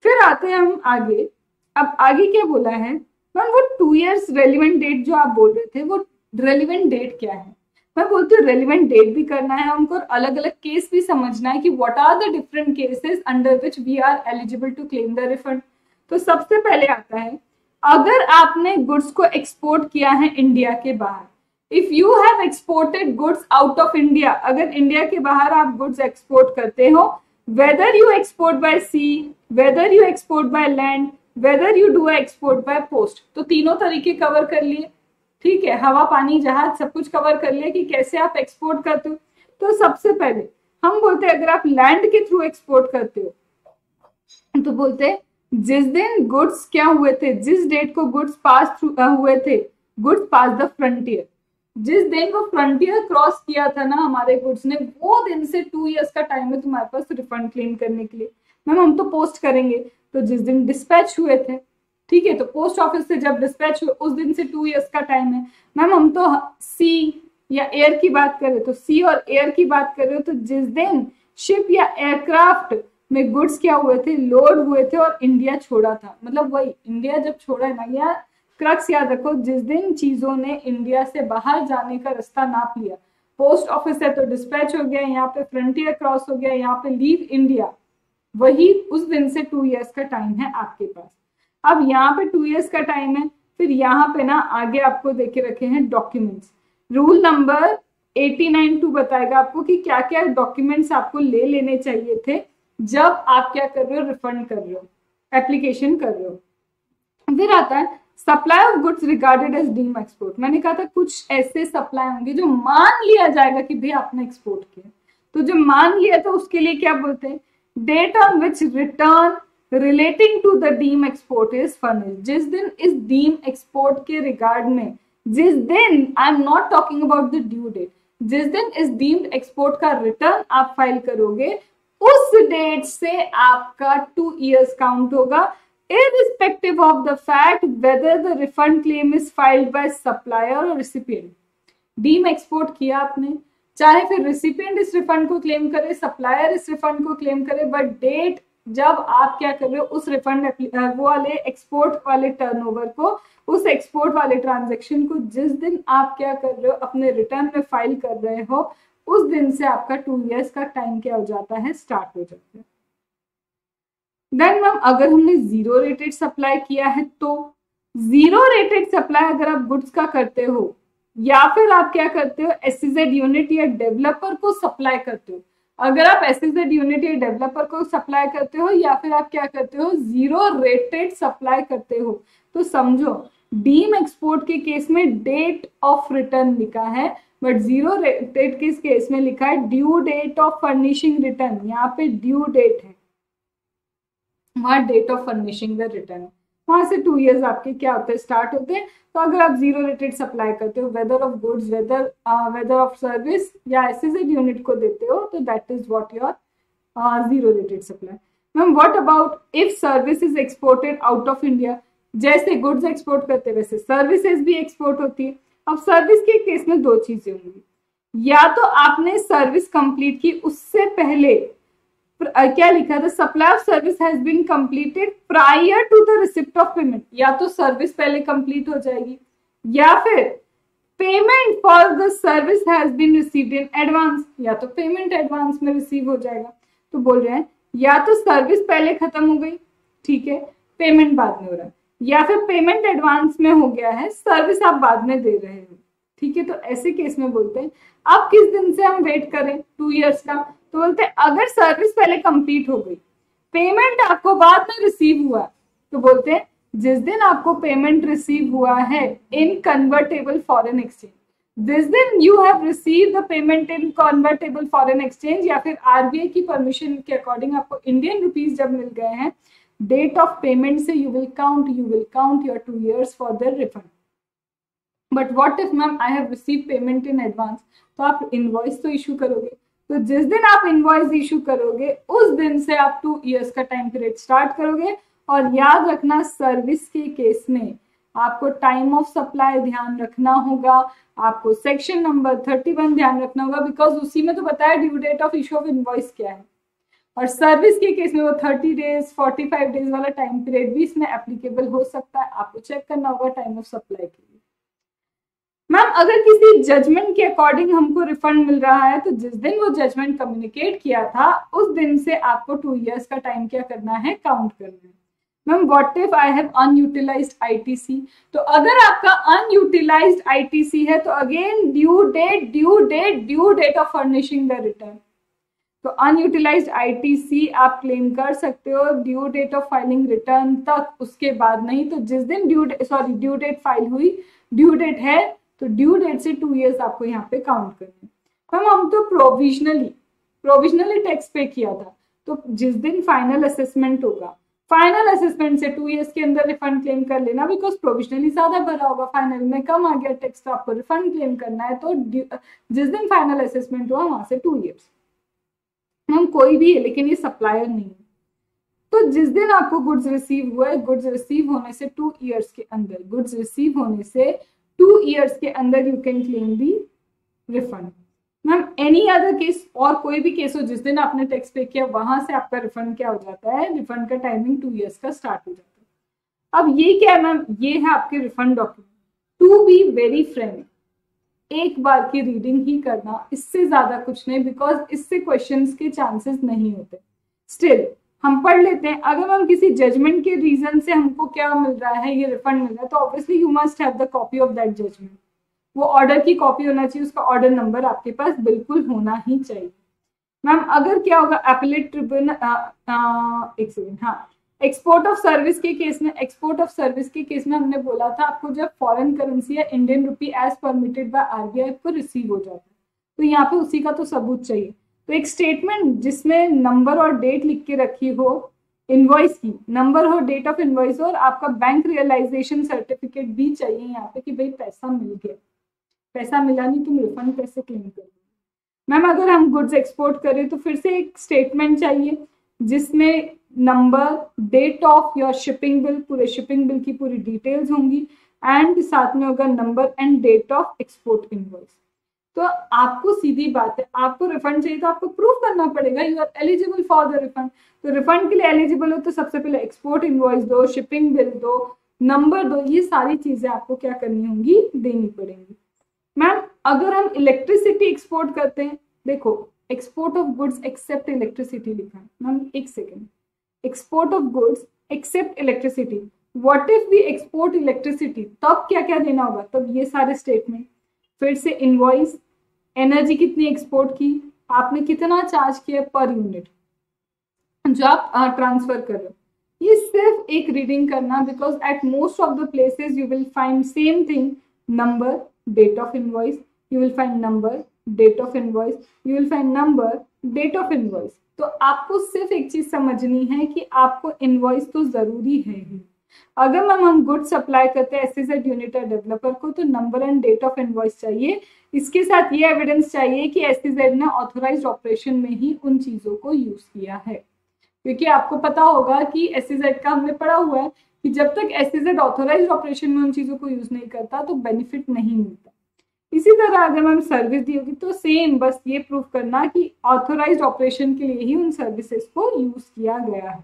फिर आते हैं हम आगे। अब आगे क्या बोला है मैम, वो 2 years रेलिवेंट डेट जो आप बोल रहे थे, वो रेलिवेंट डेट क्या है? मैं बोलती हूँ रेलिवेंट डेट भी करना है हमको और अलग अलग केस भी समझना है कि what are the different cases under which we are eligible to claim the refund. तो सबसे पहले आता है, अगर आपने गुड्स को एक्सपोर्ट किया है इंडिया के बाहर, if you have exported goods out of India, अगर इंडिया के बाहर आप गुड्स एक्सपोर्ट करते हो, whether you export by sea, whether you export by land, whether you do export by post, तो तीनों तरीके कवर कर लिए, ठीक है। हवा पानी जहाज सब कुछ कवर कर लिया कि कैसे आप एक्सपोर्ट करते हो। तो सबसे पहले हम बोलते हैं अगर आप लैंड के थ्रू एक्सपोर्ट करते हो तो बोलते हैं जिस दिन गुड्स क्या हुए थे, जिस डेट को गुड्स पास थ्रू हुए थे, गुड्स पास द फ्रंटियर, जिस दिन वो फ्रंटियर क्रॉस किया था ना हमारे गुड्स ने, वो दिन से 2 years का टाइम है तुम्हारे पास रिफंड क्लेम करने के लिए। मैम हम तो पोस्ट करेंगे, तो जिस दिन डिस्पैच हुए थे, ठीक है, तो पोस्ट ऑफिस से जब डिस्पैच हुए उस दिन से 2 years का टाइम है। मैम हम तो सी या एयर की बात करें तो सी और एयर की बात कर रहे हो, तो जिस दिन शिप या एयरक्राफ्ट में गुड्स क्या हुए थे, लोड हुए थे और इंडिया छोड़ा था, मतलब वही इंडिया जब छोड़ा है ना, या क्रक्स याद रखो, जिस दिन चीजों ने इंडिया से बाहर जाने का रास्ता नाप लिया, पोस्ट ऑफिस है तो डिस्पैच हो गया, यहाँ पे फ्रंटियर क्रॉस हो गया, यहाँ पे लीव इंडिया, वही उस दिन से 2 years का टाइम है आपके पास। अब यहाँ पे 2 years का टाइम है, फिर यहाँ पे ना आगे आपको देखे रखे हैं डॉक्यूमेंट्स। रूल नंबर 89(2) बताएगा आपको कि क्या क्या डॉक्यूमेंट्स आपको ले लेने चाहिए थे जब आप क्या कर रहे हो, रिफंड कर रहे हो, एप्लीकेशन कर रहे हो। फिर आता है supply of goods regarded as deem export. मैंने कहा था कुछ ऐसे सप्लाई होंगे जो मान लिया जाएगा कि भाई आपने एक्सपोर्ट किया, तो जो मान लिया था उसके लिए क्या बोलते हैं, date on which return relating to the deem export is furnished. जिस दिन इस डीम एक्सपोर्ट के रिगार्ड में, जिस दिन, I am not talking about the due date, जिस दिन इस डीम्ड एक्सपोर्ट का रिटर्न आप फाइल करोगे उस डेट से आपका 2 years काउंट होगा, irrespective of the fact whether the refund claim is filed by supplier or recipient। Deem export किया आपने, चाहे फिर रिसिपिएंट इस रिफंड को क्लेम करे, सप्लायर इस रिफंड को क्लेम करे, बट डेट जब आप क्या कर रहे हो उस रिफंड वो वाले एक्सपोर्ट वाले टर्नओवर को, उस एक्सपोर्ट वाले ट्रांजैक्शन को जिस दिन आप क्या कर रहे हो अपने रिटर्न में फाइल कर रहे हो, उस दिन से आपका 2 years का टाइम क्या हो जाता है, स्टार्ट हो जाता है। देन मैम अगर हमने 0 रेटेड सप्लाई किया है, तो 0 रेटेड सप्लाई अगर आप गुड्स का करते हो या फिर आप क्या करते हो, एसईजेड यूनिट या डेवलपर को सप्लाई करते हो, अगर आप एसईजेड यूनिट या डेवलपर को सप्लाई करते हो या फिर आप क्या करते हो, 0 रेटेड सप्लाई करते हो, तो समझो डीम एक्सपोर्ट के केस में डेट ऑफ रिटर्न लिखा है, बट 0 रेटेड के केस में लिखा है due date of furnishing return. यहाँ पे ड्यू डेट है, वहां date of furnishing the return, वहां से 2 years आपके क्या होते हैं, स्टार्ट होते हैं। तो अगर आप 0 रेटेड सप्लाई करते हो, whether of goods, whether of service या एसईजेड यूनिट को देते हो, तो that is what your 0 rated supply. Ma'am what about if service is exported out of India, जैसे गुड्स एक्सपोर्ट करते हैं वैसे सर्विसेज भी एक्सपोर्ट होती है। अब सर्विस के केस में 2 चीजें होंगी, या तो आपने सर्विस कंप्लीट की उससे पहले, क्या लिखा था, supply of service has been completed prior to the receipt of payment, या तो सर्विस पहले कंप्लीट हो जाएगी या फिर payment for the service has been received in advance, या तो पेमेंट एडवांस में रिसीव हो जाएगा। तो बोल रहे हैं या तो सर्विस पहले खत्म हो गई, ठीक है, पेमेंट बाद में हो रहा है, या फिर पेमेंट एडवांस में हो गया है, सर्विस आप बाद में दे रहे हो, ठीक है। तो ऐसे केस में बोलते हैं अब किस दिन से हम वेट करें 2 years का, तो बोलते हैं अगर सर्विस पहले कंप्लीट हो गई, पेमेंट आपको बाद में रिसीव हुआ, तो बोलते हैं जिस दिन आपको पेमेंट रिसीव हुआ है इन कन्वर्टेबल फॉरेन एक्सचेंज, दिस दिन you have receive the payment in convertible foreign exchange, या फिर आरबीआई की परमिशन के अकॉर्डिंग आपको इंडियन रुपीज जब मिल गए हैं, डेट ऑफ पेमेंट से you will count your 2 years for the refund. But what if ma'am I have receive payment in advance, तो आप इनवॉइस तो इशू करोगे. तो जिस दिन आप इनवॉइस इशू करोगे उस दिन से आप 2 years का टाइम पीरियड स्टार्ट करोगे. और याद रखना सर्विस के केस में आपको टाइम ऑफ सप्लाई ध्यान रखना होगा, आपको सेक्शन नंबर 31 ध्यान रखना होगा, बिकॉज उसी में तो बताया due date of issue of invoice क्या है. और सर्विस के केस में वो 30 days 45 days वाला टाइम पीरियड भी इसमें एप्लीकेबल हो सकता है. आपको चेक करना होगा टाइम ऑफ सप्लाई के लिए. मैम अगर किसी जजमेंट के अकॉर्डिंग हमको रिफंड मिल रहा है तो जिस दिन वो जजमेंट कम्युनिकेट किया था उस दिन से आपको 2 years का टाइम क्या करना है, काउंट करना है. Ma'am what if I have unutilized ITC, तो अगर आपका अनयूटिलाइज्ड आईटीसी है तो again due date of furnishing the return. तो अनयूटिलाइज्ड आईटीसी आप क्लेम कर सकते हो due date of filing return तक, उसके बाद नहीं. तो जिस दिन ड्यू डेट फाइल हुई, ड्यू डेट है तो ड्यू डेट से 2 years आपको यहाँ पे काउंट करना है. मैम हम तो प्रोविजनली टैक्स पे किया था, तो जिस दिन फाइनल असेसमेंट होगा, फाइनल असेसमेंट से 2 years के अंदर रिफंड क्लेम कर लेना, बिकॉज प्रोविजनली ज्यादा भरा होगा, फाइनल में कम आ गया टैक्स, तो आपको रिफंड क्लेम करना है. तो जिस दिन फाइनल असेसमेंट हुआ वहां से 2 years. मैम कोई भी है लेकिन ये सप्लायर नहीं है, तो जिस दिन आपको गुड्स रिसीव हुआ है, गुड्स रिसीव होने से 2 years के अंदर, गुड्स रिसीव होने से 2 years के अंदर you can claim the refund. Ma'am any other case, और कोई भी केस हो जिस दिन आपने टैक्स पे किया वहां से आपका रिफंड क्या हो जाता है, रिफंड का टाइमिंग 2 years का स्टार्ट हो जाता है. अब ये क्या है मैम, ये है आपके refund document. To be very frank, एक बार की रीडिंग ही करना, इससे ज्यादा कुछ नहीं, बिकॉज इससे क्वेश्चंस के चांसेस नहीं होते. स्टिल हम पढ़ लेते हैं. अगर हम किसी जजमेंट के रीजन से हमको क्या मिल रहा है, ये रिफंड मिल रहा है, तो obviously you must have the copy of that judgment. वो ऑर्डर की कॉपी होना चाहिए, उसका ऑर्डर नंबर आपके पास बिल्कुल होना ही चाहिए. मैम अगर क्या होगा, अपीलेट ट्रिब्यूनल, एक सेकेंड, हाँ, एक्सपोर्ट ऑफ सर्विस के केस में, हमने बोला था आपको जब फॉरेन करेंसी या Indian rupee as permitted by RBI को रिसीव हो जाता है, तो यहाँ पे उसी का तो सबूत चाहिए. तो एक स्टेटमेंट जिसमें नंबर और डेट लिख के रखी हो, इनवॉइस की नंबर हो, डेट ऑफ इनवॉइस हो, और आपका बैंक रियलाइजेशन सर्टिफिकेट भी चाहिए यहाँ पे कि भाई पैसा मिल गया. पैसा मिला नहीं, तुम रिफंड कैसे क्लेम करोगे. मैम अगर हम गुड्स एक्सपोर्ट करें तो फिर से एक स्टेटमेंट चाहिए जिसमें number, date of your shipping bill, पूरे शिपिंग बिल की पूरी डिटेल्स होंगी, एंड साथ में होगा number and date of export invoice. तो आपको सीधी बात है, आपको रिफंड चाहिए तो आपको प्रूव करना पड़ेगा you are eligible for the refund. तो रिफंड के लिए एलिजिबल हो तो सबसे पहले एक्सपोर्ट इनवॉइस दो, शिपिंग बिल दो, नंबर दो, ये सारी चीजें आपको क्या करनी होंगी, देनी पड़ेंगी. मैम अगर हम इलेक्ट्रिसिटी एक्सपोर्ट करते हैं, देखो export of goods except electricity लिखा है. मैम एक second, export of goods except electricity, what if we export electricity, तब क्या क्या देना होगा, तब ये सारे स्टेटमेंट, फिर से इनवॉइस, एनर्जी कितनी एक्सपोर्ट की, आपने कितना चार्ज किया पर यूनिट जो आप ट्रांसफर कर रहे हो. ये सिर्फ एक रीडिंग करना, because at most of the places you will find same thing, number, date of invoice, you will find number, date of invoice, you will find number, date of invoice. तो आपको सिर्फ एक चीज समझनी है कि आपको इनवॉइस तो जरूरी है ही. अगर मैम हम गुड सप्लाई करते हैं एसईजेड यूनिट या डेवलपर को, तो number and date of invoice चाहिए. इसके साथ ये एविडेंस चाहिए कि एसईजेड ने ऑथोराइज्ड ऑपरेशन में ही उन चीजों को यूज किया है, क्योंकि आपको पता होगा कि एसईजेड का हमने पढ़ा हुआ है कि जब तक एसईजेड ऑथोराइज्ड ऑपरेशन में उन चीजों को यूज नहीं करता तो बेनिफिट नहीं मिलता. इसी तरह अगर मैम सर्विस दी होगी तो सेम, बस ये प्रूफ करना कि ऑथोराइज्ड ऑपरेशन के लिए ही उन सर्विसेज को यूज किया गया है.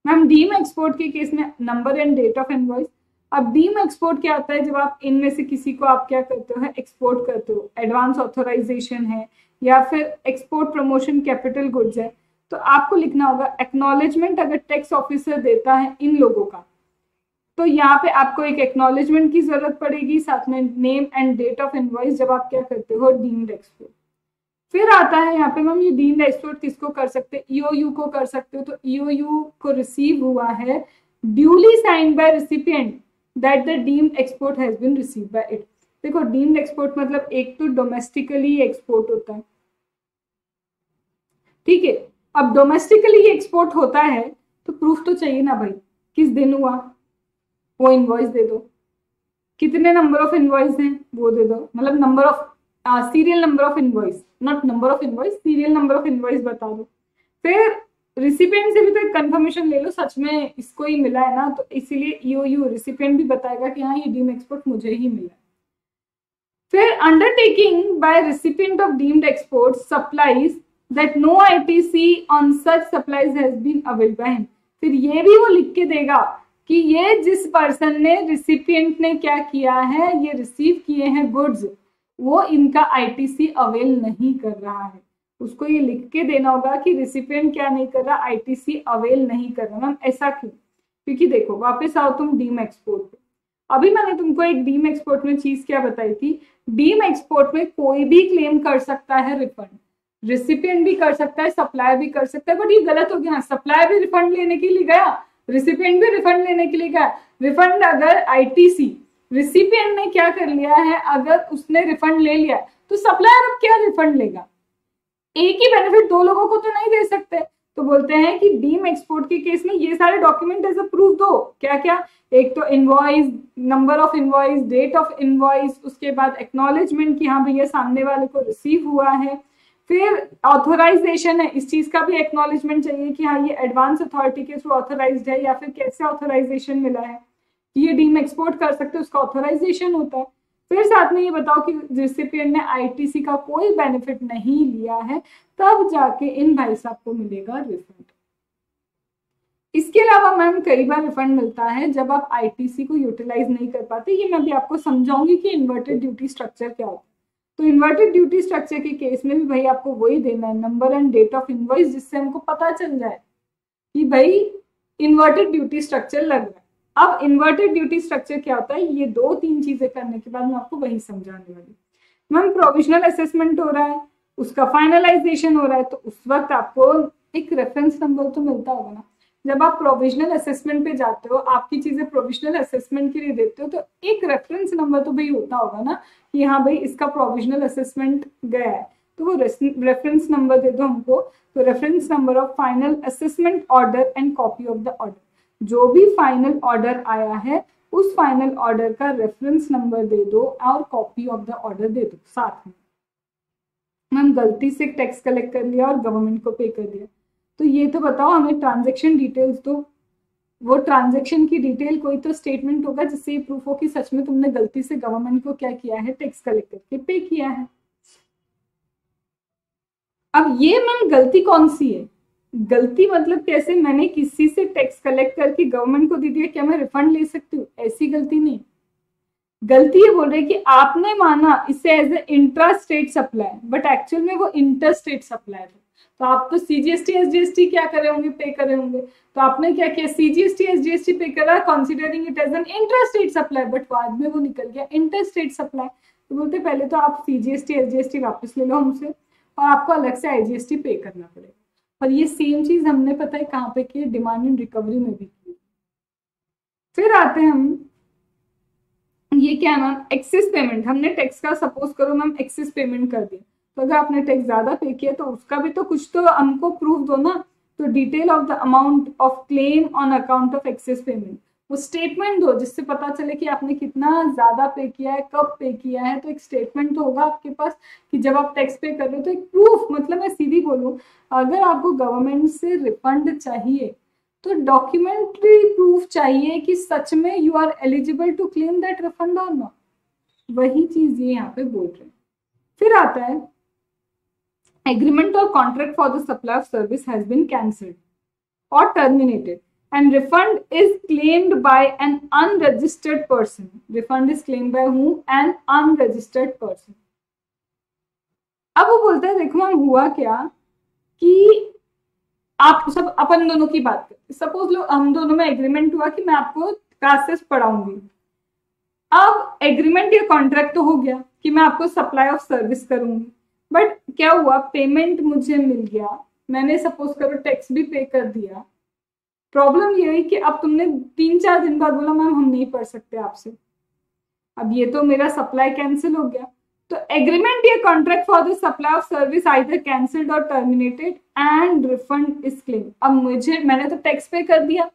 मैम डीम एक्सपोर्ट के केस में number and date of invoice. अब डीम एक्सपोर्ट क्या होता है, जब आप इनमें से किसी को आप क्या करते हो, एक्सपोर्ट करते हो, एडवांस ऑथोराइजेशन है या फिर एक्सपोर्ट प्रमोशन कैपिटल गुड्स है, तो आपको लिखना होगा एक्नॉलेजमेंट. अगर टैक्स ऑफिसर देता है इन लोगों का, तो यहाँ पे आपको एक एक्नॉलेजमेंट की जरूरत पड़ेगी, साथ में name and date of invoice जब आप क्या करते हो, डीम्ड एक्सपोर्ट. फिर आता है यहाँ पे मैम ये डीम्ड एक्सपोर्ट किसको कर सकते हैं, ईओयू को कर सकते हो. तो ईओयू को रिसीव हुआ है, duly signed by recipient that the deemed export has been received by it. देखो डीम्ड एक्सपोर्ट मतलब एक तो डोमेस्टिकली एक्सपोर्ट होता है, ठीक है. अब डोमेस्टिकली एक्सपोर्ट होता है तो प्रूफ तो चाहिए ना भाई, किस दिन हुआ वो इनवॉइस दे दो, कितने नंबर ऑफ इनवॉइस हैं वो दे दो, मतलब number of serial number of invoice, not number of invoice, serial number of invoice बता दो। फिर रिसिपिएंट से भी तो एक कंफर्मेशन ले लो सच में इसको ही मिला है ना, तो इसीलिए ईओयू रिसिपिएंट भी बताएगा कि हाँ ये डीम एक्सपोर्ट मुझे ही मिला है। फिर undertaking by recipient of deemed export supplies that no ITC on such supplies has been availed by him. फिर ये भी वो लिख के देगा कि ये जिस पर्सन ने रिसिपिएंट ने क्या किया है, ये रिसीव किए हैं गुड्स, वो इनका आईटीसी अवेल नहीं कर रहा है। उसको ये लिख के देना होगा कि रिसिपिएंट क्या नहीं कर रहा, आईटीसी अवेल नहीं कर रहा। मैम ऐसा क्यों? क्योंकि देखो वापस आओ तुम डीम एक्सपोर्ट पे, अभी मैंने तुमको एक डीम एक्सपोर्ट में चीज क्या बताई थी, डीम एक्सपोर्ट में कोई भी क्लेम कर सकता है रिफंड, रिसिपिएंट भी कर सकता है, सप्लायर भी कर सकता है। बट ये गलत हो गया, सप्लायर भी रिफंड लेने के लिए गया, रिसिपिएंट भी रिफंड लेने के लिए गया। रिफंड अगर आईटीसी रिसिपिएंट ने क्या कर लिया है, अगर उसने रिफंड ले लिया तो सप्लायर अब क्या रिफंड लेगा? एक ही बेनिफिट दो लोगों को तो नहीं दे सकते। तो बोलते हैं कि डीम एक्सपोर्ट के केस में ये सारे डॉक्यूमेंट एज अ प्रूफ दो। क्या क्या? एक तो invoice, number of invoice, date of invoice, उसके बाद एक्नॉलेजमेंट कि हाँ भैया सामने वाले को रिसीव हुआ है। फिर ऑथोराइजेशन है, इस चीज का भी एक्नॉलेजमेंट चाहिए कि हाँ ये एडवांस अथॉरिटी के थ्रू ऑथोराइज्ड है या फिर कैसे ऑथोराइजेशन मिला है कि ये डीम एक्सपोर्ट कर सकते, उसका ऑथोराइजेशन होता है। फिर साथ में ये बताओ कि रिसिपिएंट ने आईटीसी का कोई बेनिफिट नहीं लिया है, तब जाके इन भाई साहब को मिलेगा रिफंड। इसके अलावा मैम कई बार रिफंड मिलता है जब आप आईटीसी को यूटिलाइज नहीं कर पाते। ये मैं भी आपको समझाऊंगी कि इन्वर्टेड ड्यूटी स्ट्रक्चर क्या होता है। तो इन्वर्टेड ड्यूटी स्ट्रक्चर के केस में भी भाई आपको वही देना है, number and date of invoice, जिससे हमको पता चल जाए कि भाई इन्वर्टेड ड्यूटी स्ट्रक्चर लग रहा है। अब इन्वर्टेड ड्यूटी स्ट्रक्चर क्या होता है, ये दो तीन चीजें करने के बाद मैं आपको वही समझाने वाली। मैम प्रोविजनल असेसमेंट हो रहा है, उसका फाइनलाइजेशन हो रहा है, तो उस वक्त आपको एक रेफरेंस नंबर तो मिलता होगा ना। जब आप प्रोविजनल असेसमेंट पे जाते हो, आपकी चीजें प्रोविजनल असेसमेंट के लिए देते हो, तो एक रेफरेंस नंबर तो भाई होता होगा ना कि हाँ भाई इसका प्रोविजनल असेसमेंट गया है, तो वो रेफरेंस नंबर दे दो हमको। तो reference number of final assessment order and copy of the order, जो भी फाइनल ऑर्डर आया है उस फाइनल ऑर्डर का रेफरेंस नंबर दे दो और कॉपी ऑफ द ऑर्डर दे दो साथ में। मैम गलती से टैक्स कलेक्ट कर लिया और गवर्नमेंट को पे कर दिया, तो ये तो बताओ हमें ट्रांजैक्शन डिटेल्स दो। वो ट्रांजैक्शन की डिटेल कोई तो स्टेटमेंट होगा जिससे ये प्रूफ हो कि सच में तुमने गलती से गवर्नमेंट को क्या किया है, टैक्स कलेक्ट करके पे किया है। अब ये मैम गलती कौन सी है? गलती मतलब कैसे, मैंने किसी से टैक्स कलेक्ट करके गवर्नमेंट को दे दिया, क्या मैं रिफंड ले सकती हूँ? ऐसी गलती नहीं। गलती ये बोल रही है कि आपने माना इसे as a intra state supply, but actual में वो इंटर स्टेट सप्लाई था। तो आप तो सीजीएसटी एसजीएसटी क्या करे होंगे, पे करे होंगे, तो आपने क्या किया, सीजीएसटी एसजीएसटी पे करा considering it as an inter state supply, but बाद में वो निकल गया इंटर स्टेट सप्लाई। तो बोलते पहले तो आप सीजीएसटी एसजीएसटी वापस ले लो हमसे और आपको अलग से आईजीएसटी पे करना पड़ेगा। और ये सेम चीज हमने पता है कहाँ पे की, डिमांड एंड रिकवरी में भी की। फिर आते हैं हम, ये क्या है मैम, एक्सेस पेमेंट। हमने टैक्स का सपोज करो मैम एक्सेस पेमेंट कर दिया, तो अगर आपने टैक्स ज्यादा पे किया तो उसका भी तो कुछ तो हमको प्रूफ दो ना। तो detail of the amount of claim on account of access payment, वो स्टेटमेंट दो जिससे पता चले कि आपने कितना ज्यादा पे किया है, कब पे किया है। तो एक स्टेटमेंट तो होगा आपके पास कि जब आप टैक्स पे कर रहे हो, तो एक प्रूफ, मतलब मैं सीधी बोलूँ, अगर आपको गवर्नमेंट से रिफंड चाहिए तो डॉक्यूमेंट्री प्रूफ चाहिए कि सच में you are eligible to claim that refund और नॉट। वही चीज ये यहाँ पे बोल रहे हैं। फिर आता है agreement or contract for the supply of service has been cancelled or terminated and refund is claimed by an unregistered person. Refund is claimed by whom? An unregistered person. अब वो बोलता है देखो मैम हुआ क्या कि आप सब अपन दोनों की बात करते, सपोज लो हम दोनों में एग्रीमेंट हुआ कि मैं आपको क्लासेस पढ़ाऊंगी। अब एग्रीमेंट या कॉन्ट्रैक्ट तो हो गया कि मैं आपको सप्लाई ऑफ सर्विस करूंगी, बट क्या हुआ, पेमेंट मुझे मिल गया, मैंने सपोज करो टैक्स भी पे कर दिया। प्रॉब्लम ये हुई कि अब तुमने 3-4 दिन बाद बोला मैम हम नहीं पढ़ सकते आपसे, अब ये तो मेरा सप्लाई कैंसिल हो गया। तो एग्रीमेंट या contract for the supply of service either cancelled और terminated and refund is claim. अब मैंने तो टैक्स पे कर दिया,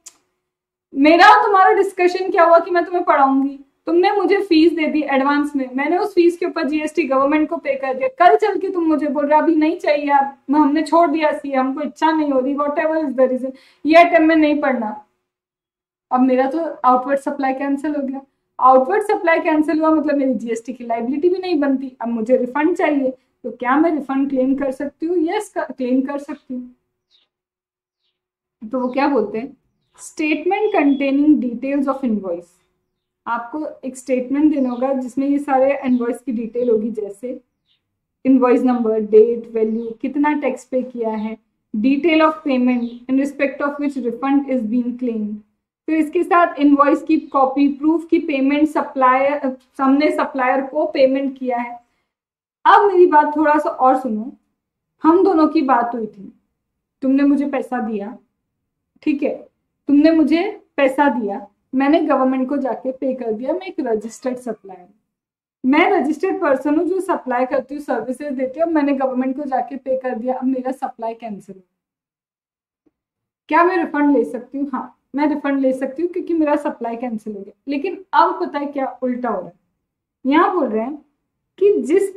मेरा तुम्हारा डिस्कशन क्या हुआ कि मैं तुम्हें पढ़ाऊंगी, तुमने मुझे फीस दे दी एडवांस में, मैंने उस फीस के ऊपर जीएसटी गवर्नमेंट को पे कर दिया, कल चल के तुम मुझे बोल रहे अभी नहीं चाहिए, आप हमने छोड़ दिया सीए, हमको इच्छा नहीं हो रही, whatever is the reason, ये आइटम में नहीं पढ़ना। अब मेरा तो आउटवर्ड सप्लाई कैंसिल हो गया, आउटवर्ड सप्लाई कैंसिल हुआ मतलब मेरी जीएसटी की लाइबिलिटी भी नहीं बनती। अब मुझे रिफंड चाहिए, तो क्या मैं रिफंड क्लेम कर सकती हूँ? यस, क्लेम कर सकती हूँ। तो वो क्या बोलते हैं, statement containing details of invoice. आपको एक स्टेटमेंट देना होगा जिसमें ये सारे इनवॉइस की डिटेल होगी, जैसे इनवॉइस नंबर, डेट, वैल्यू, कितना टैक्स पे किया है, detail of payment in respect of which refund is being claimed. फिर इसके साथ इनवॉइस की कॉपी, प्रूफ की पेमेंट सप्लायर, हमने सप्लायर को पेमेंट किया है। अब मेरी बात थोड़ा सा और सुनो, हम दोनों की बात हुई थी, तुमने मुझे पैसा दिया, ठीक है, तुमने मुझे पैसा दिया, मैंने गवर्नमेंट को जाके पे कर दिया, मैं एक रजिस्टर्ड सप्लायर, मैं रजिस्टर्ड पर्सन हूँ जो सप्लाई करती हूँ, सर्विसेज देती हूँ, मैंने गवर्नमेंट को जाके पे कर दिया, अब मेरा सप्लाई कैंसिल हो, क्या मैं रिफंड ले सकती हूँ? हाँ, मैं रिफंड ले सकती हूँ क्योंकि मेरा सप्लाई कैंसिल हो गया। लेकिन अब पता है क्या उल्टा हो रहा है, यहाँ बोल रहे हैं कि जिस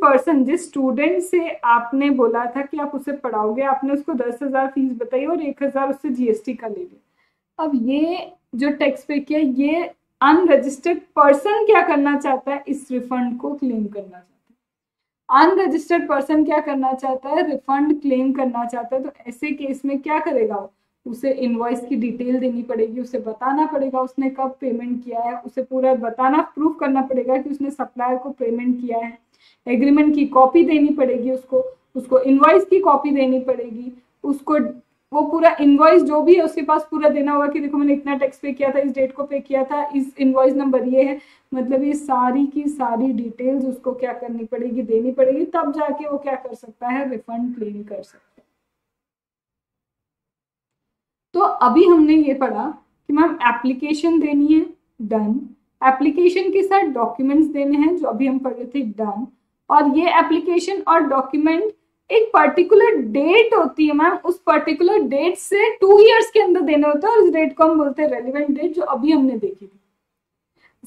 स्टूडेंट से आपने बोला था कि आप उसे पढ़ाओगे, आपने उसको 10,000 फीस बताई और 1,000 उससे जीएसटी का ले लिया। अब ये जो टैक्स पे किया, ये अनरजिस्टर्ड पर्सन क्या करना चाहता है? इस रिफंड को क्लेम करना चाहता है। अनरजिस्टर्ड पर्सन क्या करना चाहता है? रिफंड क्लेम करना चाहता है। तो ऐसे केस में क्या करेगा वो? उसे इनवॉइस की डिटेल देनी पड़ेगी, उसे बताना पड़ेगा उसने कब पेमेंट किया है, उसे पूरा बताना, प्रूफ करना पड़ेगा कि उसने सप्लायर को पेमेंट किया है, एग्रीमेंट की कॉपी देनी पड़ेगी उसको इनवॉइस की कॉपी देनी पड़ेगी, उसको वो पूरा इनवॉइस जो भी है उसके पास पूरा देना होगा कि देखो मैंने इतना टैक्स पे किया था, इस डेट को पे किया था, इस इनवॉइस नंबर ये है, मतलब ये सारी की सारी डिटेल्स उसको क्या करनी पड़ेगी, देनी पड़ेगी, तब जाके वो क्या कर सकता है? रिफंड क्लेम कर सकता है। तो अभी हमने ये पढ़ा कि मैम एप्लीकेशन देनी है, डन, एप्लीकेशन के साथ डॉक्यूमेंट्स देने हैं, जो अभी हम पढ़ रहे थे, डन, और ये एप्लीकेशन और डॉक्यूमेंट एक पर्टिकुलर डेट होती है मैम, उस पर्टिकुलर डेट से 2 इयर्स के अंदर देने होते हैं, और इस डेट को हम बोलते हैं रेलिवेंट डेट, जो अभी हमने देखी थी।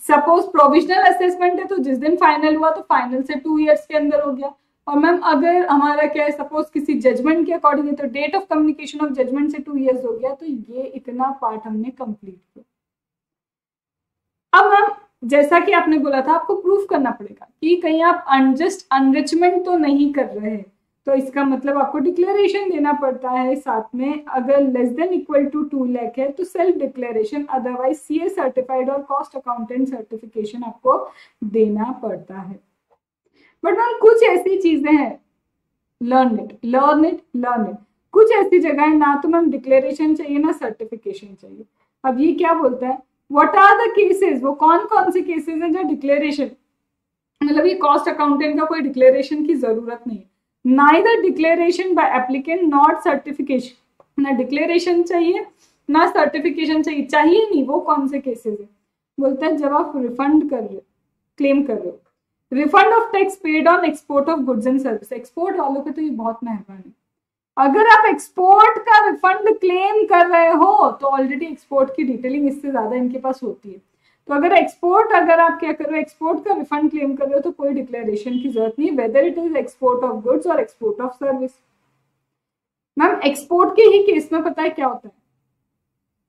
सपोज प्रोविजनल असेसमेंट है तो जिस दिन फाइनल हुआ तो फाइनल से 2 इयर्स के अंदर हो गया। और मैम अगर हमारा क्या है, सपोज किसी जजमेंट के अकॉर्डिंग है तो date of communication of judgment से 2 इयर्स हो गया। तो ये इतना पार्ट हमने कंप्लीट किया। अब मैम जैसा कि आपने बोला था, आपको प्रूफ करना पड़ेगा कि कहीं आप अनजस्ट अनरिचमेंट तो नहीं कर रहे हैं, तो इसका मतलब आपको डिक्लेरेशन देना पड़ता है साथ में। अगर less than equal to 2 lakh है तो self declaration, otherwise CA certified और कॉस्ट अकाउंटेंट सर्टिफिकेशन आपको देना पड़ता है। बट मैम कुछ ऐसी चीजें हैं, लर्न इट, कुछ ऐसी जगह है ना तो मैम डिक्लेरेशन चाहिए ना सर्टिफिकेशन चाहिए। अब ये क्या बोलता है, व्हाट आर द केसेस, वो कौन कौन से केसेस हैं जहाँ डिक्लेरेशन, मतलब ये कॉस्ट अकाउंटेंट का कोई डिक्लेरेशन की जरूरत नहीं है, neither declaration bye applicant not certification, ना डिक्लेरेशन चाहिए ना सर्टिफिकेशन चाहिए नहीं। वो कौन से केसेस है? बोलता है जब आप रिफंड कर रहे हो, क्लेम कर रहे हो, refund of tax paid on export of goods and service. Export वालों पे तो ये बहुत मेहरबान है, अगर आप एक्सपोर्ट का रिफंड क्लेम कर रहे हो तो ऑलरेडी एक्सपोर्ट की डिटेलिंग इससे ज्यादा इनके पास होती है। तो अगर आप क्या कर रहे हो, एक्सपोर्ट का रिफंड क्लेम कर रहे हो तो कोई डिक्लेरेशन की जरूरत नहीं, whether it is export of goods और export of service. Ma'am export के ही केस में पता है क्या होता है,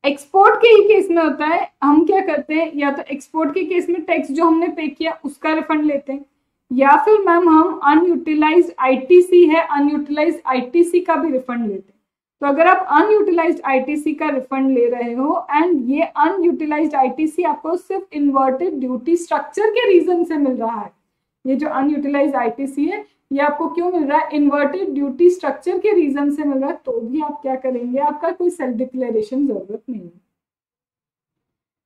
एक्सपोर्ट के ही केस में होता है, हम क्या करते हैं, या तो एक्सपोर्ट के केस में टैक्स जो हमने पे किया उसका रिफंड लेते हैं, या फिर मैम हम अनयूटिलाइज्ड आईटीसी है, अनयूटिलाइज्ड आईटीसी का भी रिफंड लेते हैं। तो अगर आप अनयूटिलाइज्ड आईटीसी का रिफंड ले रहे हो एंड ये अनयूटिलाइज्ड आईटीसी आपको सिर्फ इन्वर्टेड ड्यूटी स्ट्रक्चर के रीजन से मिल रहा है, ये जो अनयूटिलाइज्ड आईटीसी है ये आपको क्यों मिल रहा है, इन्वर्टेड ड्यूटी स्ट्रक्चर के रीजन से मिल रहा है, तो भी आप क्या करेंगे, आपका कोई सेल्फ डिक्लेरेशन जरूरत नहीं है।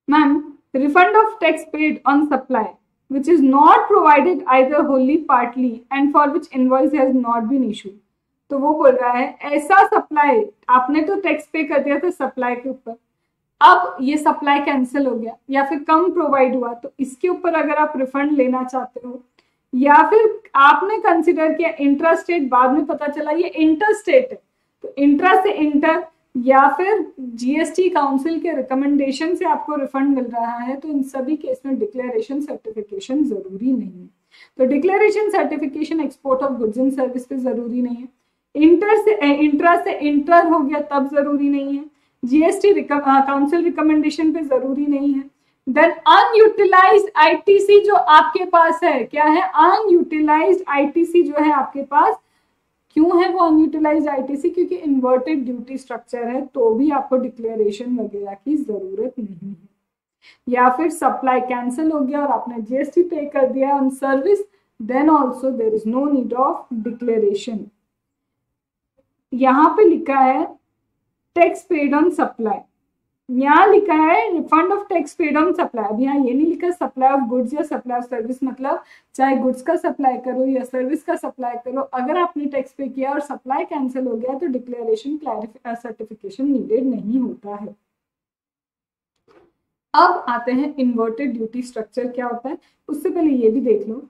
Ma'am refund of tax paid on supply which is not provided either wholly partly and for which invoice has not been issued। तो वो बोल रहा है ऐसा सप्लाई, आपने तो टैक्स पे कर दिया था सप्लाई के ऊपर, अब ये सप्लाई कैंसिल हो गया या फिर कम प्रोवाइड हुआ, तो इसके ऊपर अगर आप रिफंड लेना चाहते हो, या फिर आपने कंसिडर किया इंट्रा स्टेट, बाद में पता चला ये इंटर स्टेट है, तो इंट्रा से इंटर या फिर जीएसटी काउंसिल के रिकमेंडेशन से आपको रिफंड मिल रहा है, तो इन सभी केस में डिक्लेरेशन सर्टिफिकेशन जरूरी नहीं है। तो declaration certification export of goods and service पे जरूरी नहीं है, इंट्रा से इंटर हो गया तब जरूरी नहीं है, जीएसटी काउंसिल रिकमेंडेशन पे जरूरी नहीं है। देन अनयूटिलाइज्ड आईटीसी जो आपके पास है, क्या है, अनयूटिलाइज्ड आईटीसी जो है आपके पास, क्यों है वो अनयूटिलाइज्ड आईटीसी, क्योंकि इन्वर्टेड ड्यूटी स्ट्रक्चर है, तो भी आपको डिक्लेरेशन वगैरह की जरूरत नहीं है। या फिर सप्लाई कैंसिल हो गया और आपने जीएसटी पे कर दिया on service, then also there is no need of declaration. यहाँ पे लिखा है टैक्स पेड ऑन सप्लाई, यहाँ लिखा है refund of tax paid on supply. अब यहाँ ये नहीं लिखा सप्लाई ऑफ गुड्स या सप्लाई ऑफ सर्विस, मतलब चाहे गुड्स का सप्लाई करो या सर्विस का सप्लाई करो, अगर आपने टैक्स पे किया और सप्लाई कैंसिल हो गया तो डिक्लेरेशन सर्टिफिकेशन नीडेड नहीं होता है। अब आते हैं इन्वर्टेड ड्यूटी स्ट्रक्चर क्या होता है, उससे पहले ये भी देख लो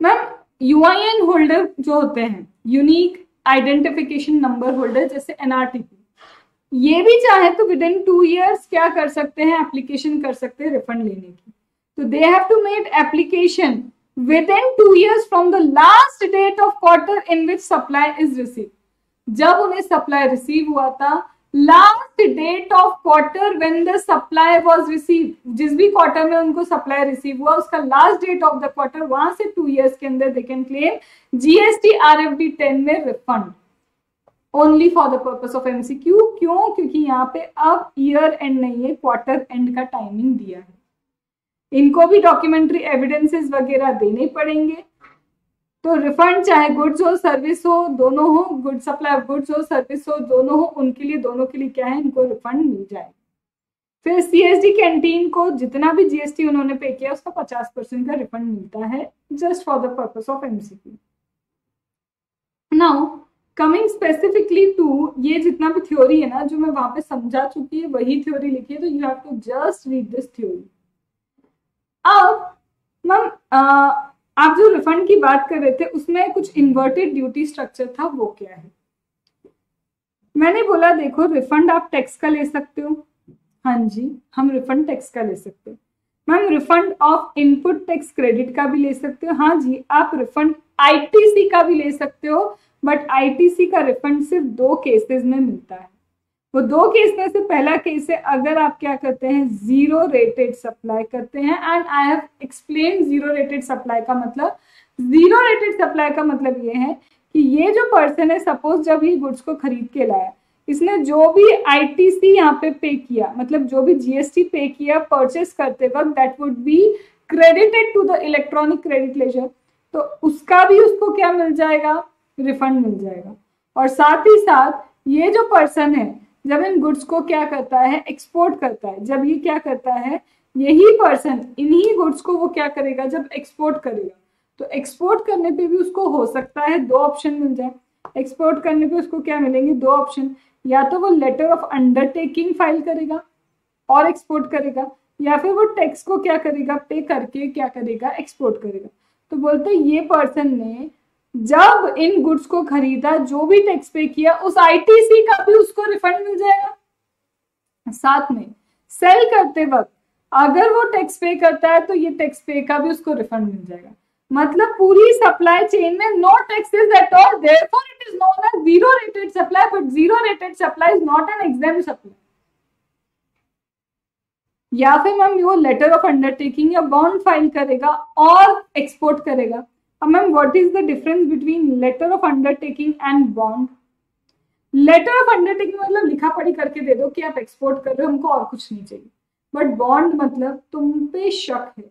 मैम, यूआईएन होल्डर जो होते हैं, यूनिक आइडेंटिफिकेशन नंबर होल्डर, जैसे एनआरटीपी, ये भी चाहे तो विद इन 2 years क्या कर सकते हैं, एप्लीकेशन कर सकते हैं रिफंड लेने की। तो they have to make application within 2 years from the last date of quarter in which supply is receive. जब उन्हें सप्लाई रिसीव हुआ था, last date of quarter when the supply was receive, जिस भी क्वार्टर में उनको सप्लाई रिसीव हुआ उसका last date of the quarter, वहां से 2 years के अंदर they can claim GST RFD 10 में refund only for the purpose of MCQ. क्यों? क्योंकि यहाँ पे अब ईयर एंड नहीं है, क्वार्टर एंड का टाइमिंग दिया है। इनको भी डॉक्यूमेंट्री एविडेंसेस वगैरह देने पड़ेंगे। तो रिफंड चाहे गुड्स हो सर्विस हो, दोनों हो, गुड सप्लाई ऑफ गुड्स हो सर्विस हो, दोनों हो, उनके लिए दोनों के लिए क्या है, इनको रिफंड मिल जाए। फिर सीएसडी कैंटीन को जितना भी जीएसटी उन्होंने पे किया उसका 50% का रिफंड मिलता है, just for the purpose of MCQ. Now coming specifically to, ये जितना भी थ्योरी है ना जो मैं वहां पे समझा चुकी है वही थ्योरी लिखी है, तो you have to just read this theory. अब मैम आप जो रिफंड की बात कर रहे थे उसमें कुछ इन्वर्टेड ड्यूटी स्ट्रक्चर था, वो क्या है? मैंने बोला देखो रिफंड आप टैक्स का ले सकते हो, हाँ जी हम रिफंड टैक्स का ले सकते हो। Ma'am refund of input tax credit का भी ले सकते हो, हाँ जी आप रिफंड आईटीसी का भी ले सकते हो, बट आईटीसी का रिफंड सिर्फ 2 केसेस में मिलता है। वो 2 केस में से पहला केस है अगर आप क्या करते हैं, जीरो रेटेड सप्लाई करते हैं, and I have explain zero rated supply का मतलब। जीरो रेटेड सप्लाई का मतलब ये है कि ये जो पर्सन है, सपोज जब ये गुड्स को खरीद के लाया, इसने जो भी आईटीसी यहाँ पे किया, मतलब जो भी जीएसटी पे किया परचेस करते वक्त, that would be credited to the electronic credit ledger, तो उसका भी उसको क्या मिल जाएगा, रिफंड मिल जाएगा। और साथ ही साथ ये जो पर्सन है जब इन गुड्स को क्या करता है, एक्सपोर्ट करता है, जब ये क्या करता है, यही पर्सन इन्हीं गुड्स को वो क्या करेगा, जब एक्सपोर्ट करेगा, तो एक्सपोर्ट करने पे भी उसको हो सकता है 2 ऑप्शन मिल जाए। एक्सपोर्ट करने पे उसको क्या मिलेंगे, 2 ऑप्शन, या तो वो लेटर ऑफ अंडरटेकिंग फाइल करेगा और एक्सपोर्ट करेगा, या फिर वो टैक्स को क्या करेगा, पे करके क्या करेगा, एक्सपोर्ट करेगा। तो बोलते ये पर्सन ने जब इन गुड्स को खरीदा, जो भी टैक्स पे किया, उस आईटीसी का भी उसको रिफंड मिल जाएगा। साथ में सेल करते वक्त अगर वो टैक्स पे करता है तो ये टैक्स पे का भी उसको रिफंड मिल जाएगा। मतलब पूरी सप्लाई चेन में no taxes at all, therefore it is known as zero rated supply, but zero rated supply is not an exempt supply. या फिर मैम वो लेटर ऑफ अंडरटेकिंग या बॉन्ड फाइल करेगा और एक्सपोर्ट करेगा। अब ma'am what is the difference between letter of undertaking and bond? Letter of undertaking मतलब लिखा पढ़ी करके दे दो कि आप एक्सपोर्ट कर रहे हो, हमको और कुछ नहीं चाहिए। बट बॉन्ड मतलब तुम पे शक है,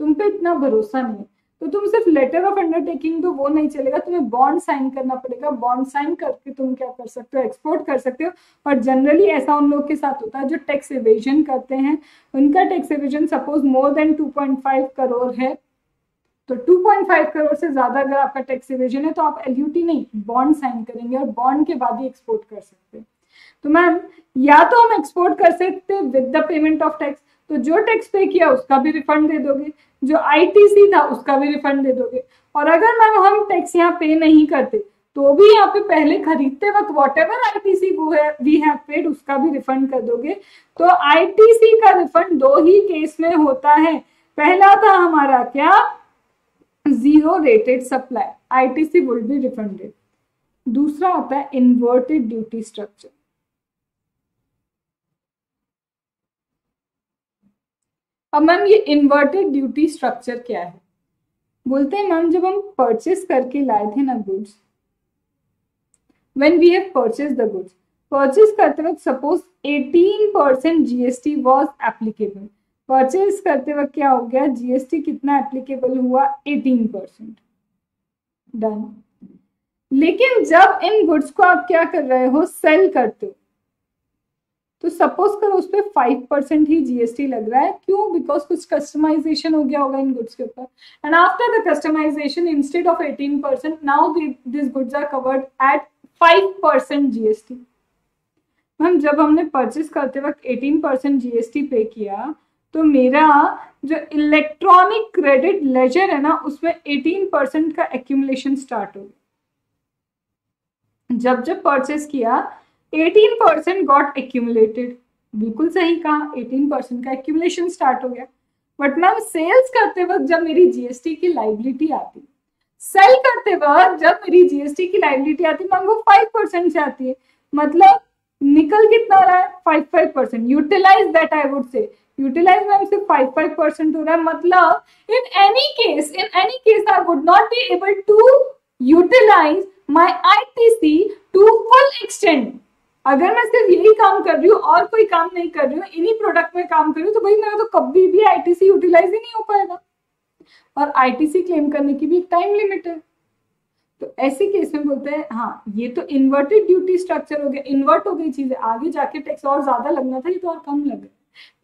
तुम पे इतना भरोसा नहीं है, तो तुम सिर्फ लेटर ऑफ अंडरटेकिंग तो वो नहीं चलेगा, तुम्हें बॉन्ड साइन करना पड़ेगा। बॉन्ड साइन करके तुम क्या कर सकते हो, एक्सपोर्ट कर सकते हो। और जनरली ऐसा उन लोग के साथ होता है जो टैक्स एवेजन करते हैं, उनका tax evasion suppose more than 2.5 crore है, तो 2.5 करोड़ से ज्यादा अगर आपका टैक्स एवेजन है तो आप एलयूटी नहीं, बॉन्ड साइन करेंगे और बॉन्ड के बाद ही एक्सपोर्ट कर सकते हैं। तो मैम या तो हम एक्सपोर्ट कर सकते हैं with the payment of tax, तो जो टैक्स पे किया उसका भी रिफंड दे दोगे, जो आईटीसी था उसका भी रिफंड दे दोगे। और अगर मैम हम टैक्स यहाँ पे नहीं करते तो भी यहाँ पे पहले खरीदते वक्त whatever ITC we have paid उसका भी रिफंड कर दोगे। तो आईटीसी का रिफंड दो ही केस में होता है। पहला था हमारा क्या, zero rated supply, ITC will be refunded. दूसरा आता है इन्वर्टेड ड्यूटी स्ट्रक्चर। अब मैम ये इन्वर्टेड ड्यूटी स्ट्रक्चर क्या है? बोलते हैं मैम जब हम परचेस करके लाए थे ना goods, when we have purchased the goods, purchase करते वक्त suppose 18% GST was applicable. Purchase करते वक्त क्या हो गया, जीएसटी कितना एप्लीकेबल हुआ, 18%। डन। लेकिन जब इन गुड्स को आप क्या कर रहे हो, सेल करते हो, तो सपोज करो उस पर 5% ही जीएसटी लग रहा है। क्यों? बिकॉज कुछ कस्टमाइजेशन हो गया होगा इन गुड्स के ऊपर, and after the customisation instead of 18% now this goods are covered at 5% GST. Ma'am जब हमने परचेस करते वक्त 18% जीएसटी पे किया, तो मेरा जो इलेक्ट्रॉनिक क्रेडिट लेजर है ना, उसमें 18% का एक्यूमुलेशन स्टार्ट हो गया। जब परचेस किया 18% गॉट एक्यूमुलेटेड, बिल्कुल सही कहा, 18% का एक्यूमुलेशन स्टार्ट हो गया। बट मैम सेल्स करते वक्त जब मेरी जीएसटी की लाइबिलिटी आती, सेल करते वक्त जब मेरी जीएसटी की लाइबिलिटी आती मैम वो 5% से आती है। मतलब निकल कितना रहा है, 5%। Utilise that, I would say utilise ma'am सिर्फ 5% हो रहा है। मतलब in any case I would not be able to utilise my ITC to full extent. अगर मैं सिर्फ यही काम कर रही हूँ और कोई काम नहीं कर रही हूँ, इन्हीं प्रोडक्ट में काम कर रही हूँ, तो भाई मेरा तो कभी भी आईटीसी यूटिलाइज ही नहीं हो पाएगा। और आईटीसी क्लेम करने की भी एक टाइम लिमिट है। तो ऐसे केस में बोलते हैं हाँ ये तो इन्वर्टेड ड्यूटी स्ट्रक्चर हो गया, इन्वर्ट हो गई चीजें, आगे जाके टैक्स और ज्यादा लगना था, ये तो और कम लग गया,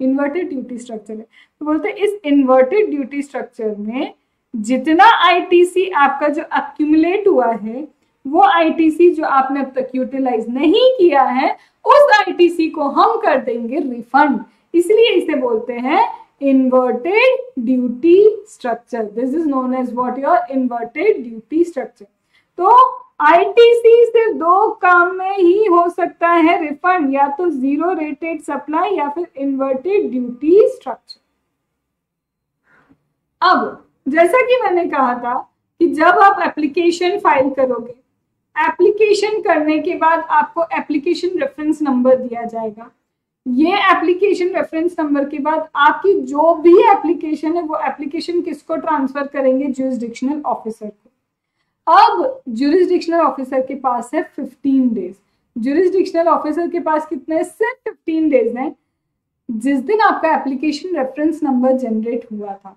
इन्वर्टेड ड्यूटी स्ट्रक्चर है। तो बोलते हैं इस इन्वर्टेड ड्यूटी स्ट्रक्चर में जितना आईटीसी आपका जो एक्यूमुलेट हुआ है, वो आईटीसी जो आपने अब तक यूटिलाइज नहीं किया है, उस आईटीसी को हम कर देंगे रिफंड। इसलिए इसे बोलते हैं inverted duty structure. This is known as what your inverted duty structure. तो ITC सिर्फ दो काम में ही हो सकता है रिफंड, या तो जीरो रेटेड सप्लाई या फिर इन्वर्टेड ड्यूटी स्ट्रक्चर। अब जैसा कि मैंने कहा था कि जब आप एप्लीकेशन फाइल करोगे, एप्लीकेशन करने के बाद आपको एप्लीकेशन रेफरेंस नंबर दिया जाएगा। ये एप्लीकेशन रेफरेंस नंबर के बाद आपकी जो भी एप्लीकेशन है वो एप्लीकेशन किसको ट्रांसफर करेंगे, ज्यूरिसडिक्शनल ऑफिसर को। अब ज्यूरिसडिक्शनल ऑफिसर के पास है 15 डेज। ज्यूरिसडिक्शनल ऑफिसर के पास कितने, सिर्फ 15 डेज हैं। जिस दिन आपका एप्लीकेशन रेफरेंस नंबर जनरेट हुआ था,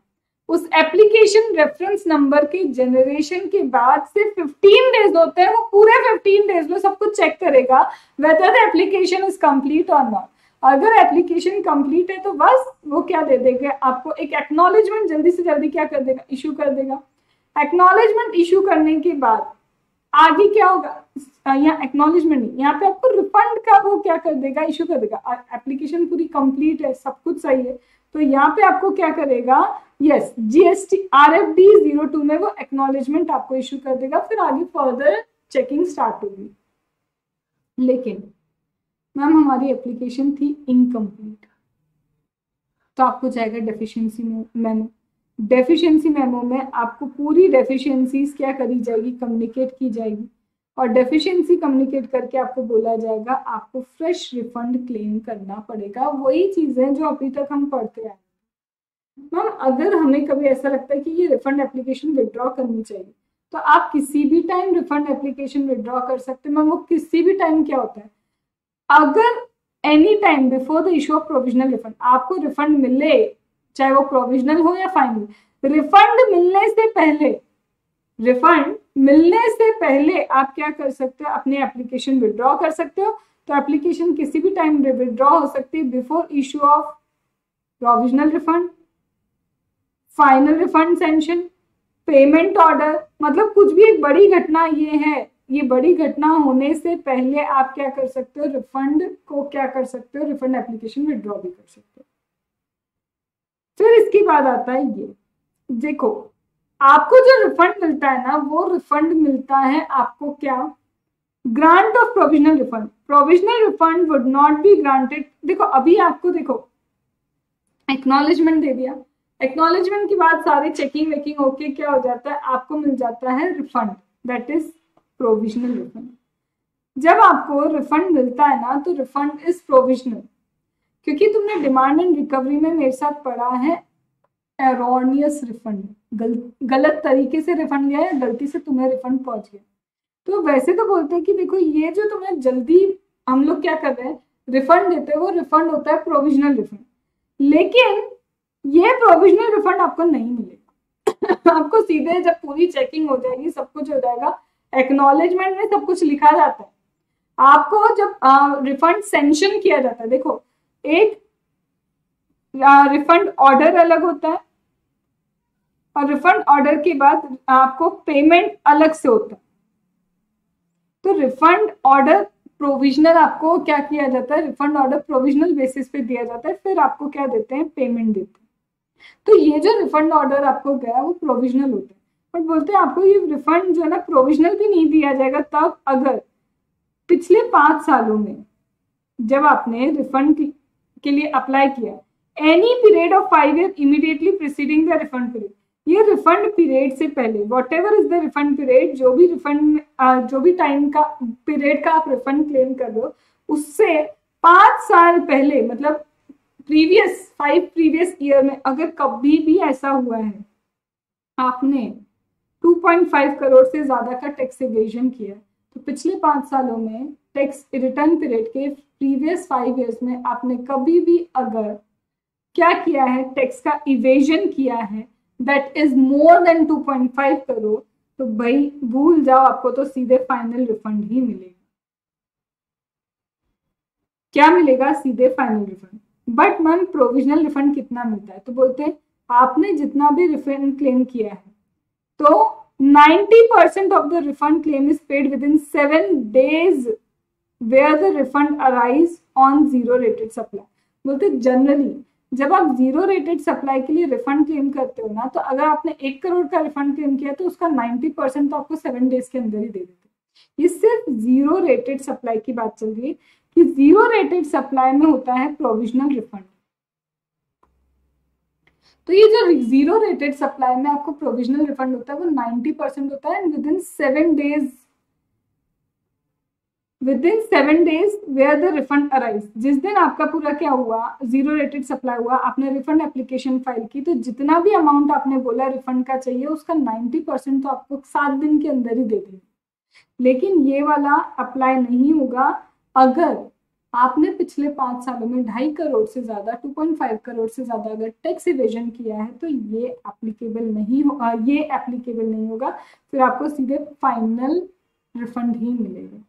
उस एप्लीकेशन रेफरेंस नंबर के जनरेशन के बाद सिर्फ 15 डेज होते हैं। वो पूरे 15 डेज में सब कुछ चेक करेगा whether the application is complete और नॉट। अगर एप्लीकेशन कंप्लीट है तो बस वो क्या दे देगा आपको, एक एक्नॉलेजमेंट जल्दी से जल्दी क्या कर देगा, इशू कर देगा। एक्नॉलेजमेंट इशू करने के बाद आगे क्या होगा, यहाँ एक्नॉलेजमेंट नहीं, यहाँ पे आपको रिफंड का वो क्या कर देगा, इशू कर देगा। एप्लीकेशन पूरी कंप्लीट है, सब कुछ सही है, तो यहाँ पे आपको क्या करेगा, यस जीएसटी RFD 02 में वो एक्नॉलेजमेंट आपको इशू कर देगा। फिर आगे फर्दर चेकिंग स्टार्ट होगी। लेकिन मैम हमारी एप्लीकेशन थी इनकम्प्लीट, तो आपको जाएगा डेफिशिएंसी मेमो। डेफिशिएंसी मेमो में आपको पूरी डेफिशिएंसीज क्या करी जाएगी, कम्युनिकेट की जाएगी, और डेफिशिएंसी कम्युनिकेट करके आपको बोला जाएगा आपको फ्रेश रिफंड क्लेम करना पड़ेगा। वही चीजें जो अभी तक हम पढ़ते आए। मैम अगर हमें कभी ऐसा लगता है कि ये रिफंड एप्लीकेशन विड्रॉ करनी चाहिए, तो आप किसी भी टाइम रिफंड एप्लीकेशन विड्रॉ कर सकते हैं। मैम वो किसी भी टाइम क्या होता है, अगर any time before the issue of provisional refund आपको रिफंड मिले, चाहे वो प्रोविजनल हो या फाइनल, रिफंड मिलने से पहले आप क्या कर सकते हो, अपनी एप्लीकेशन विड्रॉ कर सकते हो। तो एप्लीकेशन किसी भी टाइम विड्रॉ हो सकती है before issue of provisional refund, final refund sanction, payment order. मतलब कुछ भी एक बड़ी घटना ये है, ये बड़ी घटना होने से पहले आप क्या कर सकते हो, रिफंड को क्या कर सकते हो, रिफंड एप्लीकेशन विड्रॉ भी कर सकते हो। फिर इसके बाद आता है ये, देखो आपको जो रिफंड मिलता है ना, वो रिफंड मिलता है आपको क्या, grant of provisional refund. Provisional refund would not be granted. देखो अभी आपको देखो एक्नॉलेजमेंट दे दिया, एक्नॉलेजमेंट के बाद सारे चेकिंग वेकिंग होके क्या हो जाता है, आपको मिल जाता है refund, that is provisional refund. जब आपको रिफंड मिलता है ना, तो रिफंड इज प्रोविजनल, क्योंकि तुमने डिमांड एंड रिकवरी में मेरे साथ पढ़ा है एरोनियस रिफंड, गलत तरीके से रिफंड लिया है, गलती से तुम्हें रिफंड पहुंच गया। तो वैसे तो बोलते हैं कि देखो ये जो तुम्हें जल्दी हम लोग क्या कर रहे हैं, रिफंड देते हैं, वो रिफंड होता है प्रोविजनल रिफंड। लेकिन ये प्रोविजनल रिफंड आपको नहीं मिलेगा आपको सीधे जब पूरी चेकिंग हो जाएगी, सब कुछ हो जाएगा, एक्नॉलेजमेंट में सब कुछ लिखा जाता है, आपको जब रिफंड सेंक्शन किया जाता है, देखो एक रिफंड ऑर्डर अलग होता है और रिफंड ऑर्डर के बाद आपको पेमेंट अलग से होता है। तो रिफंड ऑर्डर प्रोविजनल आपको क्या किया जाता है, रिफंड ऑर्डर प्रोविजनल बेसिस पे दिया जाता है, फिर आपको क्या देते हैं, पेमेंट देते हैं। तो ये जो रिफंड ऑर्डर आपको गया वो प्रोविजनल होता है, बट बोलते हैं आपको ये रिफंड जो है ना प्रोविजनल भी नहीं दिया जाएगा तब अगर पिछले 5 सालों में जब आपने रिफंड के लिए अप्लाई किया, any period of 5 year immediately preceding the refund period, ये रिफंड पीरियड से पहले what ever is the refund period, जो भी रिफंड जो भी टाइम का पीरियड का आप रिफंड क्लेम कर रहे हो, उससे 5 साल पहले, मतलब प्रीवियस 5 प्रीवियस ईयर में अगर कभी भी ऐसा हुआ है आपने 2.5 करोड़ से ज्यादा का टैक्स इवेजन किया, तो पिछले 5 सालों में टैक्स रिटर्न पीरियड के प्रीवियस 5 ईयर्स में आपने कभी भी अगर क्या किया है, टैक्स का इवेजन किया है that is more than 2.5 crore, तो भाई भूल जाओ, आपको तो सीधे फाइनल रिफंड ही मिलेगा। क्या मिलेगा, सीधे final refund. But ma'am provisional refund कितना मिलता है, तो बोलते हैं आपने जितना भी रिफंड क्लेम किया है तो 90% of the refund claim is paid within 7 days where the refund arise on zero rated supply. बोलते जनरली जब आप जीरो रेटेड सप्लाई के लिए रिफंड क्लेम करते हो ना, तो अगर आपने 1 करोड़ का रिफंड क्लेम किया तो उसका 90% तो आपको 7 days के अंदर ही दे देते। ये सिर्फ जीरो रेटेड सप्लाई की बात चल रही है कि जीरो रेटेड सप्लाई में होता है प्रोविजनल रिफंड। तो ये जो जीरो रेटेड सप्लाई में आपको प्रोविजनल रिफंड होता है वो 90% होता है within 7 days, within 7 days where the refund arise. जिस दिन आपका पूरा क्या हुआ, जीरो रेटेड सप्लाई हुआ, आपने रिफंड एप्लीकेशन फाइल की, तो जितना भी अमाउंट आपने बोला रिफंड का चाहिए उसका 90% तो आपको 7 दिन के अंदर ही दे देंगे। लेकिन ये वाला अप्लाई नहीं होगा अगर आपने पिछले 5 सालों में 2.5 करोड़ से ज्यादा, 2.5 करोड़ से ज्यादा अगर टैक्स इवेजन किया है, तो ये एप्लीकेबल नहीं होगा, ये एप्लीकेबल नहीं होगा, फिर आपको सीधे फाइनल रिफंड ही मिलेगा।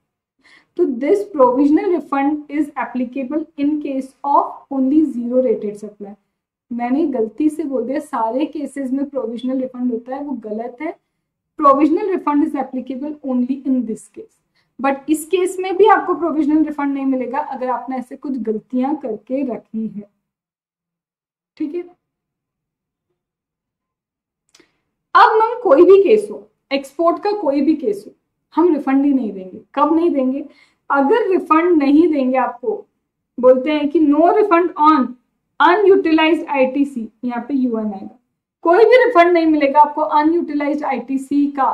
तो this provisional refund is applicable in case of only zero rated supply. मैंने गलती से बोल दिया सारे केसेस में प्रोविजनल रिफंड होता है, वो गलत है। Provisional refund is applicable only in this case, but इस केस में भी आपको प्रोविजनल रिफंड नहीं मिलेगा अगर आपने ऐसे कुछ गलतियां करके रखी है। ठीक है, अब मैम कोई भी केस हो, एक्सपोर्ट का कोई भी केस हो, हम रिफंड ही नहीं देंगे। कब नहीं देंगे, अगर रिफंड नहीं देंगे आपको, बोलते हैं कि no refund on unutilised ITC, यहाँ पे यूएन आएगा, कोई भी रिफंड नहीं मिलेगा आपको अनयूटिलाइज्ड आईटीसी का।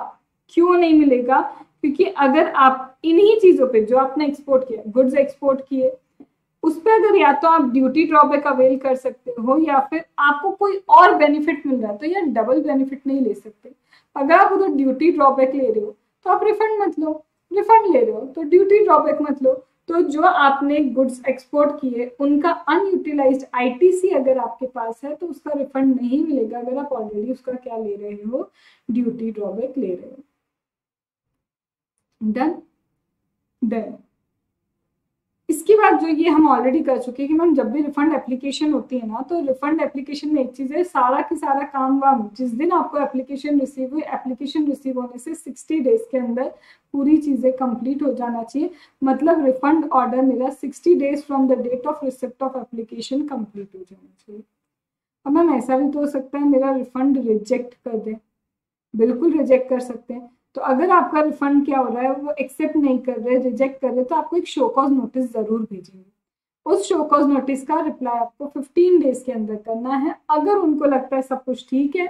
क्यों नहीं मिलेगा, क्योंकि अगर आप इन्हीं चीजों पे जो आपने एक्सपोर्ट किया, गुड्स एक्सपोर्ट किए, उस पर अगर या तो आप ड्यूटी ड्रॉबैक अवेल कर सकते हो या फिर आपको कोई और बेनिफिट मिल रहा है, तो यार डबल बेनिफिट नहीं ले सकते। अगर आप उधर ड्यूटी ड्रॉबैक ले रहे हो तो आप रिफंड मत लो, रिफंड ले रहे हो तो ड्यूटी ड्रॉबैक मत लो। तो जो आपने गुड्स एक्सपोर्ट किए उनका अनयूटिलाइज्ड आईटीसी अगर आपके पास है तो उसका रिफंड नहीं मिलेगा अगर आप ऑलरेडी उसका क्या ले रहे हो, ड्यूटी ड्रॉबैक ले रहे हो। Done done. इसके बाद जो ये हम ऑलरेडी कर चुके हैं कि मैम जब भी रिफंड एप्लीकेशन होती है ना, तो रिफंड एप्लीकेशन में एक चीज है, सारा की सारा काम वाम जिस दिन आपको एप्लीकेशन रिसीव हुई, एप्लीकेशन रिसीव होने से 60 days के अंदर पूरी चीजें कंप्लीट हो जाना चाहिए। मतलब रिफंड ऑर्डर मेरा 60 days from the date of receipt of application complete हो जाना चाहिए। अब मैम ऐसा भी तो हो सकता है मेरा रिफंड रिजेक्ट कर दे, बिल्कुल रिजेक्ट कर सकते हैं। तो अगर आपका रिफंड क्या हो रहा है, वो एक्सेप्ट नहीं कर रहे, रिजेक्ट कर रहे, तो आपको एक शो कॉज नोटिस जरूर भेजेंगे। उस शो कॉज नोटिस का रिप्लाई आपको 15 डेज के अंदर करना है। अगर उनको लगता है सब कुछ ठीक है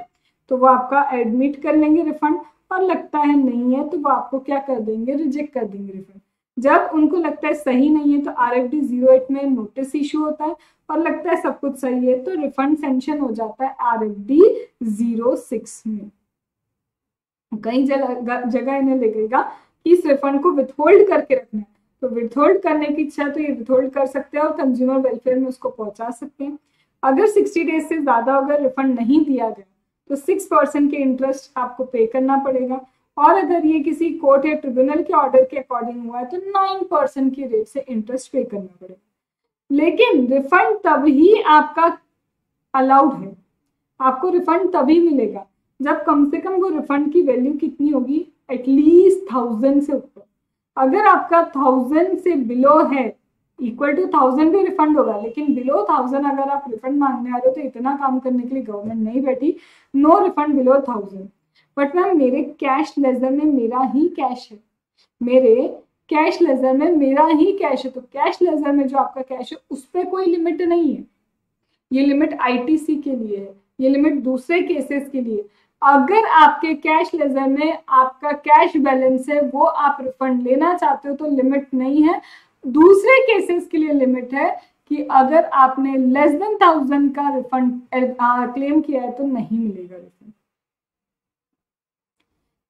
तो वो आपका एडमिट कर लेंगे रिफंड, और लगता है नहीं है तो वो आपको क्या कर देंगे, रिजेक्ट कर देंगे रिफंड। जब उनको लगता है सही नहीं है तो RFD 08 में नोटिस इशू होता है, और लगता है सब कुछ सही है तो रिफंड सेंक्शन हो जाता है RFD 06 में। कई जगह इन्हें लगेगा कि इस रिफंड को विथहोल्ड करके रखना है, तो विथहोल्ड करने की इच्छा तो ये विथहोल्ड कर सकते हैं और कंज्यूमर वेलफेयर में उसको पहुंचा सकते हैं। अगर 60 डेज से ज्यादा अगर रिफंड नहीं दिया गया तो 6% के इंटरेस्ट आपको पे करना पड़ेगा, और अगर ये किसी कोर्ट या ट्रिब्यूनल के ऑर्डर के अकॉर्डिंग हुआ है तो 9% की रेट से इंटरेस्ट पे करना पड़ेगा। लेकिन रिफंड तभी आपका अलाउड है, आपको रिफंड तभी मिलेगा जब कम से कम वो रिफंड की वैल्यू कितनी होगी, एटलीस्ट 1000 से ऊपर। अगर आपका 1000 से बिलो है, इक्वल टू 1000 भी रिफंड होगा, लेकिन बिलो 1000 अगर आप रिफंड मांगने आ रहे हो तो इतना काम करने के लिए गवर्नमेंट नहीं बैठी, no refund below 1000। But ma'am मेरे कैश लेजर में मेरा ही कैश है, मेरे कैश लेजर में मेरा ही कैश है, तो कैश लेजर में जो आपका कैश है उस पर कोई लिमिट नहीं है। ये लिमिट ITC के लिए है, ये लिमिट दूसरे केसेस के लिए। अगर आपके कैश लेजर में आपका कैश बैलेंस है, वो आप रिफंड लेना चाहते हो तो लिमिट नहीं है। दूसरे केसेस के लिए लिमिट है कि अगर आपने लेस देन 1000 का रिफंड क्लेम किया है तो नहीं मिलेगा रिफंड।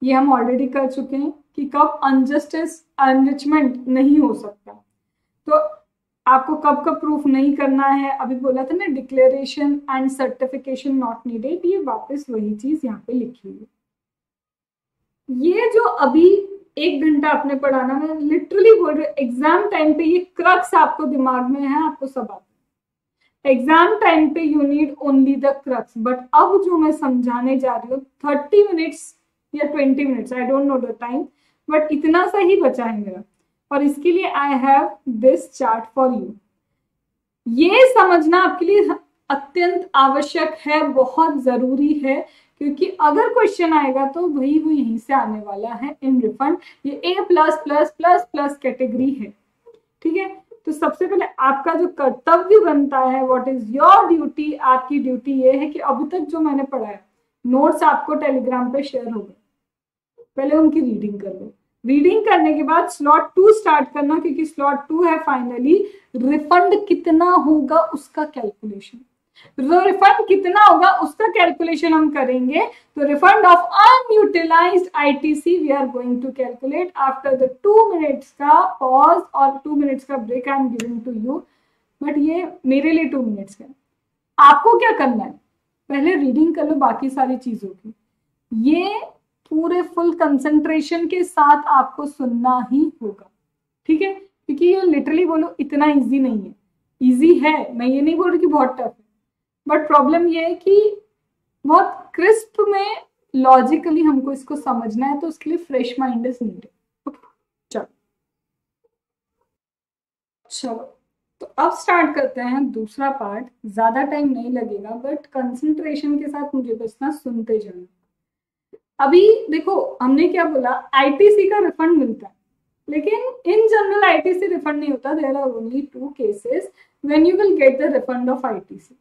ये हम ऑलरेडी कर चुके हैं कि कब अनजस्टिस एनरिचमेंट नहीं हो सकता, तो आपको कब कब प्रूफ नहीं करना है। अभी बोला था ना, declaration and certification not needed, ये वापस वही चीज यहाँ पे लिखी हुई है। ये जो अभी 1 घंटा आपने पढ़ाना, मैं लिटरली बोल रही हूँ, एग्जाम टाइम पे ये क्रक्स आपको दिमाग में है, आपको सब आता है। एग्जाम टाइम पे you need only the crux, but अब जो मैं समझाने जा रही हूँ 30 मिनट्स या 20 minutes, I don't know the time, but इतना सा ही बचा है मेरा, और इसके लिए I have this chart for you. ये समझना आपके लिए अत्यंत आवश्यक है, बहुत जरूरी है, क्योंकि अगर क्वेश्चन आएगा तो वही वो यहीं से आने वाला है इन रिफंड। ये A++++ कैटेगरी है, ठीक है। तो सबसे पहले आपका जो कर्तव्य बनता है, व्हाट इज योर ड्यूटी, आपकी ड्यूटी ये है कि अभी तक जो मैंने पढ़ा है, नोट्स आपको टेलीग्राम पे शेयर हो गए, पहले उनकी रीडिंग कर लो। रीडिंग करने के बाद स्लॉट 2 स्टार्ट करना, क्योंकि स्लॉट 2 है फाइनली रिफंड कितना होगा उसका कैलकुलेशन। तो रिफंड कितना होगा उसका कैलकुलेशन हम करेंगे। तो refund of unutilised ITC we are going to calculate after the 2 minutes का पॉज और 2 मिनट्स का break I am giving to you, but ये मेरे लिए 2 मिनट्स का। आपको क्या करना है, पहले रीडिंग कर लो बाकी सारी चीजों की, ये पूरे फुल कंसंट्रेशन के साथ आपको सुनना ही होगा, ठीक है। क्योंकि ये लिटरली बोलो इतना इजी नहीं है, इजी है, मैं ये नहीं बोल रही कि बहुत टफ है, बट प्रॉब्लम ये है कि बहुत क्रिस्प में लॉजिकली हमको इसको समझना है, तो उसके लिए फ्रेश माइंड इज नीडेड। चलो चलो, तो अब स्टार्ट करते हैं दूसरा पार्ट। ज्यादा टाइम नहीं लगेगा, बट कंसंट्रेशन के साथ मुझे बचना, सुनते जाना। अभी देखो हमने क्या बोला, ITC का रिफंड मिलता है, लेकिन इन जनरल ITC रिफंड नहीं होता। There are only 2 cases when you will get the refund of ITC।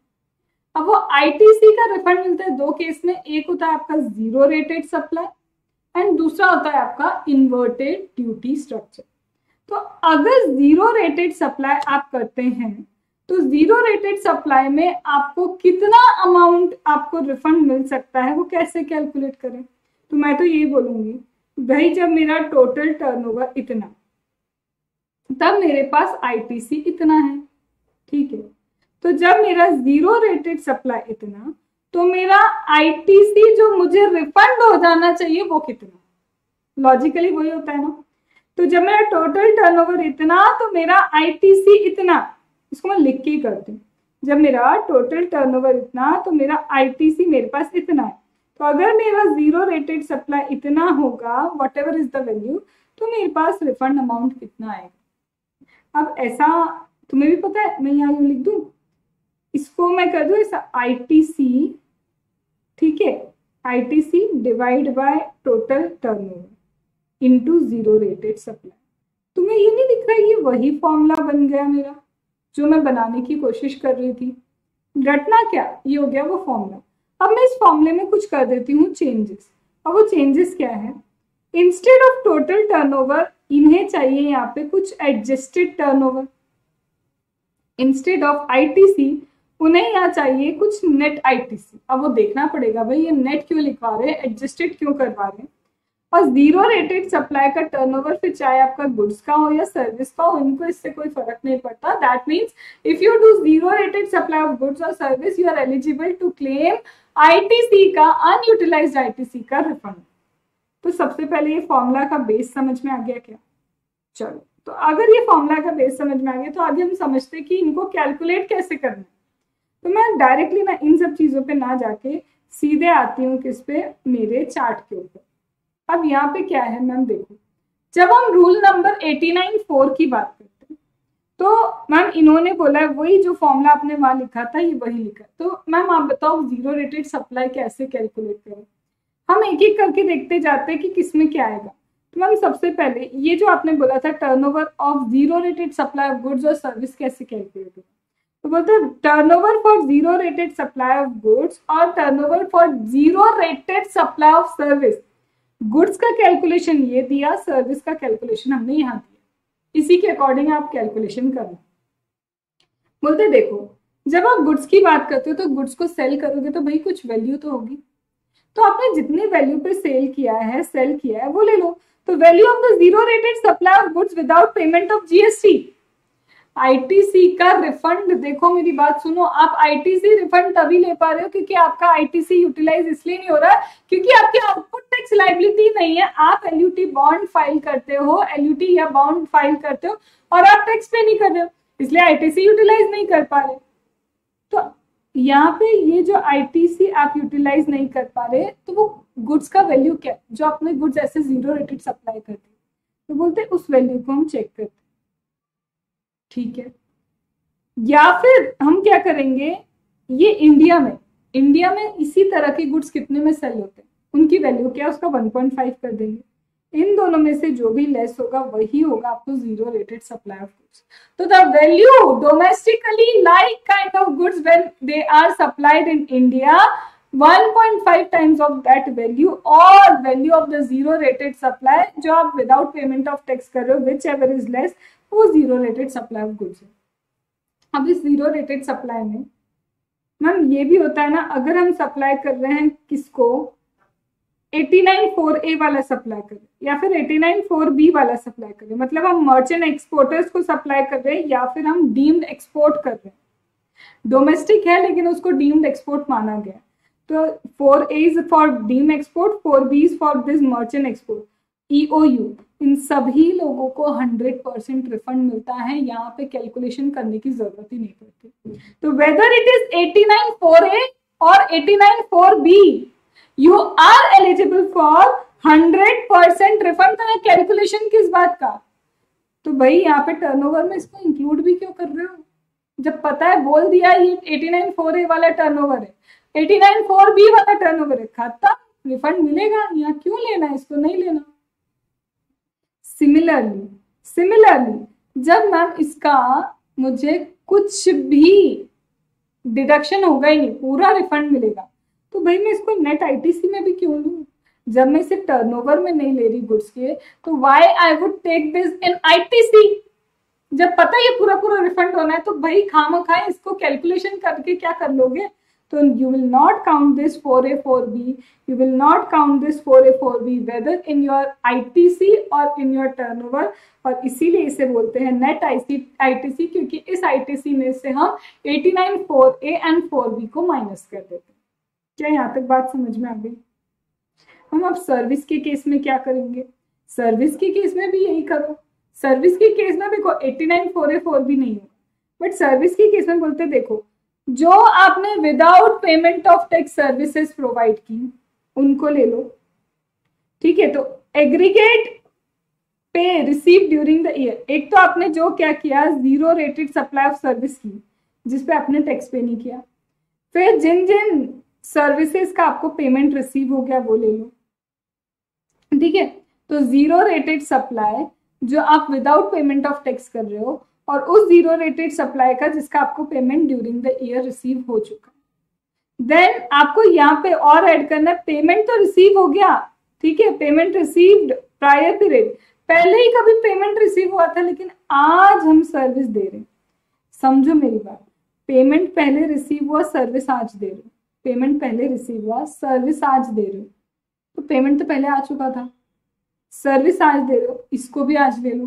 अब वो ITC का रिफंड मिलता है 2 केस में, एक होता है आपका 0 रेटेड सप्लाई एंड दूसरा होता है आपका इन्वर्टेड ड्यूटी स्ट्रक्चर। तो अगर 0 रेटेड सप्लाई आप करते हैं तो 0 रेटेड सप्लाई में आपको कितना अमाउंट आपको रिफंड मिल सकता है, वो कैसे कैलकुलेट करें। तो मैं तो यही बोलूंगी, भाई जब मेरा टोटल टर्नओवर इतना, तब मेरे पास ITC इतना है, ठीक है। तो जब मेरा 0 रेटेड सप्लाई इतना, तो मेरा ITC जो मुझे रिफंड हो जाना चाहिए वो कितना, लॉजिकली वही होता है ना। तो जब मेरा टोटल टर्नओवर इतना, तो मेरा ITC इतना, इसको मैं लिख के ही करती हूँ। जब मेरा टोटल टर्नओवर इतना, तो मेरा ITC मेरे पास इतना है। तो अगर मेरा 0 रेटेड सप्लाई इतना होगा, what ever is the value, तो मेरे पास रिफंड अमाउंट कितना आएगा। अब ऐसा तुम्हें भी पता है, मैं यहाँ लिख दूं, इसको मैं कर दूं ऐसा ITC, ठीक है, ITC divide by total turnover into zero rated supply. तुम्हें ये नहीं दिख रहा है, ये वही फॉर्मूला बन गया मेरा जो मैं बनाने की कोशिश कर रही थी। रटना क्या, ये हो गया वो फॉर्मूला। अब मैं इस फॉर्मूले में कुछ कर देती हूँ चेंजेस। अब वो चेंजेस क्या है, इंस्टेड ऑफ टोटल टर्नओवर इन्हें चाहिए यहाँ पे कुछ adjusted turnover. Instead of ITC उन्हें यहाँ चाहिए कुछ नेट ITC। अब वो देखना पड़ेगा भाई ये नेट क्यों लिखवा रहे हैं, एडजस्टेड क्यों करवा रहे हैं। और जीरो रेटेड सप्लाई का टर्नओवर फिर चाहे आपका गुड्स का हो या सर्विस का हो, इनको इससे कोई फर्क नहीं पड़ता। That means if you do zero rated supply of goods और service you are eligible to claim ITC का, अनयूटिलाइज्ड ITC का रिफंड। तो सबसे पहले ये फॉर्मूला का बेस समझ में आ गया क्या? चलो, तो अगर ये फॉर्मूला का बेस समझ में आ गया तो आगे हम समझते कि इनको कैलकुलेट कैसे करना है। तो मैं डायरेक्टली ना इन सब चीजों पे ना जाके सीधे आती हूँ किस पे, मेरे चार्ट के ऊपर। अब यहाँ पे क्या है मैम, देखो जब हम रूल नंबर 89(4) की बात करते हैं तो मैम इन्होंने बोला है वही जो फॉर्मूला आपने वहां लिखा था ये वही लिखा। तो मैम आप बताओ जीरो रेटेड सप्लाई कैसे कैलकुलेट करें। हम एक एक करके देखते जाते हैं कि किसमें क्या आएगा। तो मैम सबसे पहले ये जो आपने बोला था turnover of zero rated supply of goods और सर्विस कैसे कैलकुलेट होगा, तो बोलते हैं turnover for zero rated supply of goods और turnover for zero rated supply of service. Goods का कैलकुलेशन ये दिया, सर्विस का कैलकुलेशन हमने यहाँ दिया, इसी के अकॉर्डिंग आप कैलकुलेशन करना। बोलते देखो जब आप गुड्स की बात करते हो तो गुड्स को सेल करोगे तो भाई कुछ वैल्यू तो होगी, तो आपने जितनी वैल्यू पे सेल किया है वो ले लो। तो value of the zero rated supply of goods without payment of GST। ITC का रिफंड, देखो मेरी बात सुनो, आप ITC रिफंड तभी ले पा रहे हो क्योंकि आपका ITC यूटिलाइज इसलिए नहीं हो रहा क्योंकि आपकी आउटपुट टैक्स लायबिलिटी नहीं है। आप LUT बॉन्ड फाइल करते हो, LUT या बॉन्ड फाइल करते हो और आप टैक्स पे नहीं कर रहे हो, इसलिए ITC यूटिलाइज नहीं कर पा रहे। तो यहाँ पे ये जो ITC आप यूटिलाइज नहीं कर पा रहे तो वो गुड्स का वैल्यू क्या है जो आपने गुड्स ऐसे जीरो रेटेड सप्लाई कर दी, तो बोलते उस वैल्यू को हम चेक करते, ठीक है। या फिर हम क्या करेंगे, ये इंडिया में इसी तरह के गुड्स कितने में सेल होते हैं उनकी वैल्यू क्या है उसका 1.5 कर देंगे। इन दोनों में से जो भी लेस होगा वही होगा आपको zero rated supply of goods. तो the value domestically like kind of goods when they are supplied in India 1.5 times of that value और value of the zero rated supply जो आप विदाउट पेमेंट ऑफ टैक्स कर रहे हो whichever is less, वो zero rated supply of goods है। अब इस जीरो रेटेड सप्लाई में मैम ये भी होता है ना, अगर हम सप्लाई कर रहे हैं किसको 89(4)A वाला सप्लाई करें या फिर 89(4)B वाला सप्लाई करें, मतलब हम मर्चेंट एक्सपोर्टर्स को सप्लाई कर रहे हैं या फिर हम डीम्ड एक्सपोर्ट कर रहे हैं। डोमेस्टिक है लेकिन उसको डीम्ड एक्सपोर्ट माना गया, तो 4A is for deem export, 4B is for this merchant export, EOU। इन सभी लोगों को 100% रिफंड मिलता है, यहाँ पे कैलकुलेशन करने की जरूरत ही नहीं पड़ती। तो वेदर इट इज 89(4)A और 89(4)B you are eligible for 100% refund. तो कैलकुलेशन किस बात का, तो भाई यहाँ पे टर्नओवर में इसको इंक्लूड भी क्यों कर रहे हो, जब पता है बोल दिया ये 89(4)A वाला टर्नओवर है, 89(4)B वाला टर्नओवर है, खत्म, रिफंड मिलेगा, यहाँ क्यों लेना है, इसको नहीं लेना। सिमिलरली जब मैम इसका मुझे कुछ भी डिडक्शन होगा ही नहीं, पूरा रिफंड मिलेगा, तो भाई मैं इसको नेट ITC में भी क्यों लूं, जब मैं इसे टर्नओवर में नहीं ले रही गुड्स के, तो why I would take this in ITC। जब पता है ये पूरा पूरा रिफंड होना है तो भाई खामखा इसको कैलकुलेशन करके क्या कर लोगे, तो you will not count this 4A 4B, you will not count this 4A 4B whether in your ITC or in your turnover, और इसीलिए इसे बोलते हैं नेट ITC क्योंकि इस ITC में से हम 89(4)A and 4B को माइनस कर देते हैं। क्या यहाँ तक बात समझ में आ गई? हम अब सर्विस के केस में क्या करेंगे, सर्विस के केस में भी यही करो। सर्विस के केस में देखो 89(4)A 4B नहीं हो, बट सर्विस के केस में बोलते देखो जो आपने without payment of tax services provide की उनको ले लो, ठीक है। तो एग्रीगेट पे रिसीव ड्यूरिंग द ईयर, एक तो आपने जो क्या किया zero rated supply of service की जिसपे आपने टैक्स पे नहीं किया, फिर जिन जिन सर्विसेज का आपको पेमेंट रिसीव हो गया वो ले लो, ठीक है। तो जीरो रेटेड सप्लाई जो आप विदाउट पेमेंट ऑफ टैक्स कर रहे हो, और उस जीरो रेटेड सप्लाई का जिसका आपको payment during the year receive हो चुका है। देन आपको यहाँ पे और ऐड करना है, पेमेंट तो रिसीव हो गया, ठीक है, पेमेंट रिसीव्ड प्रायर पीरियड, पहले ही कभी पेमेंट रिसीव हुआ था लेकिन आज हम सर्विस दे रहे हैं। समझो मेरी बात, पेमेंट पहले रिसीव हुआ, सर्विस आज दे रहे हो, पेमेंट पहले रिसीव हुआ, सर्विस आज दे रहे हो, तो पेमेंट तो पहले आ चुका था, सर्विस आज दे रहे हो, इसको भी आज ले लो।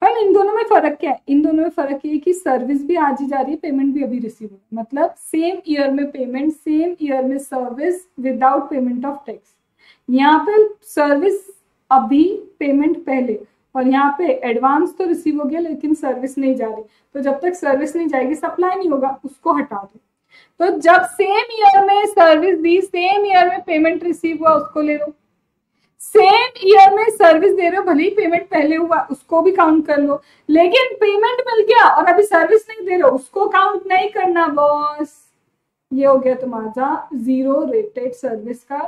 पर इन दोनों में फर्क क्या है? इन दोनों में फर्क ये है कि सर्विस भी आज ही जा रही है, पेमेंट भी अभी रिसीव हो, मतलब सेम ईयर में पेमेंट, सेम ईयर में service without payment of tax. यहाँ पे सर्विस अभी, पेमेंट पहले, और यहाँ पे एडवांस तो रिसीव हो गया लेकिन सर्विस नहीं जा रही, तो जब तक सर्विस नहीं जाएगी सप्लाई नहीं होगा, उसको हटा दो। तो जब सेम ईयर में सर्विस दी, सेम ईयर में पेमेंट रिसीव हुआ, उसको ले लो। सेम ईयर में सर्विस दे रहे हो, भले ही पेमेंट पहले हुआ, उसको भी काउंट कर लो, लेकिन पेमेंट मिल गया और अभी सर्विस नहीं दे रहे हो, उसको काउंट नहीं करना बॉस। ये हो गया तुम्हारा जीरो रेटेड सर्विस का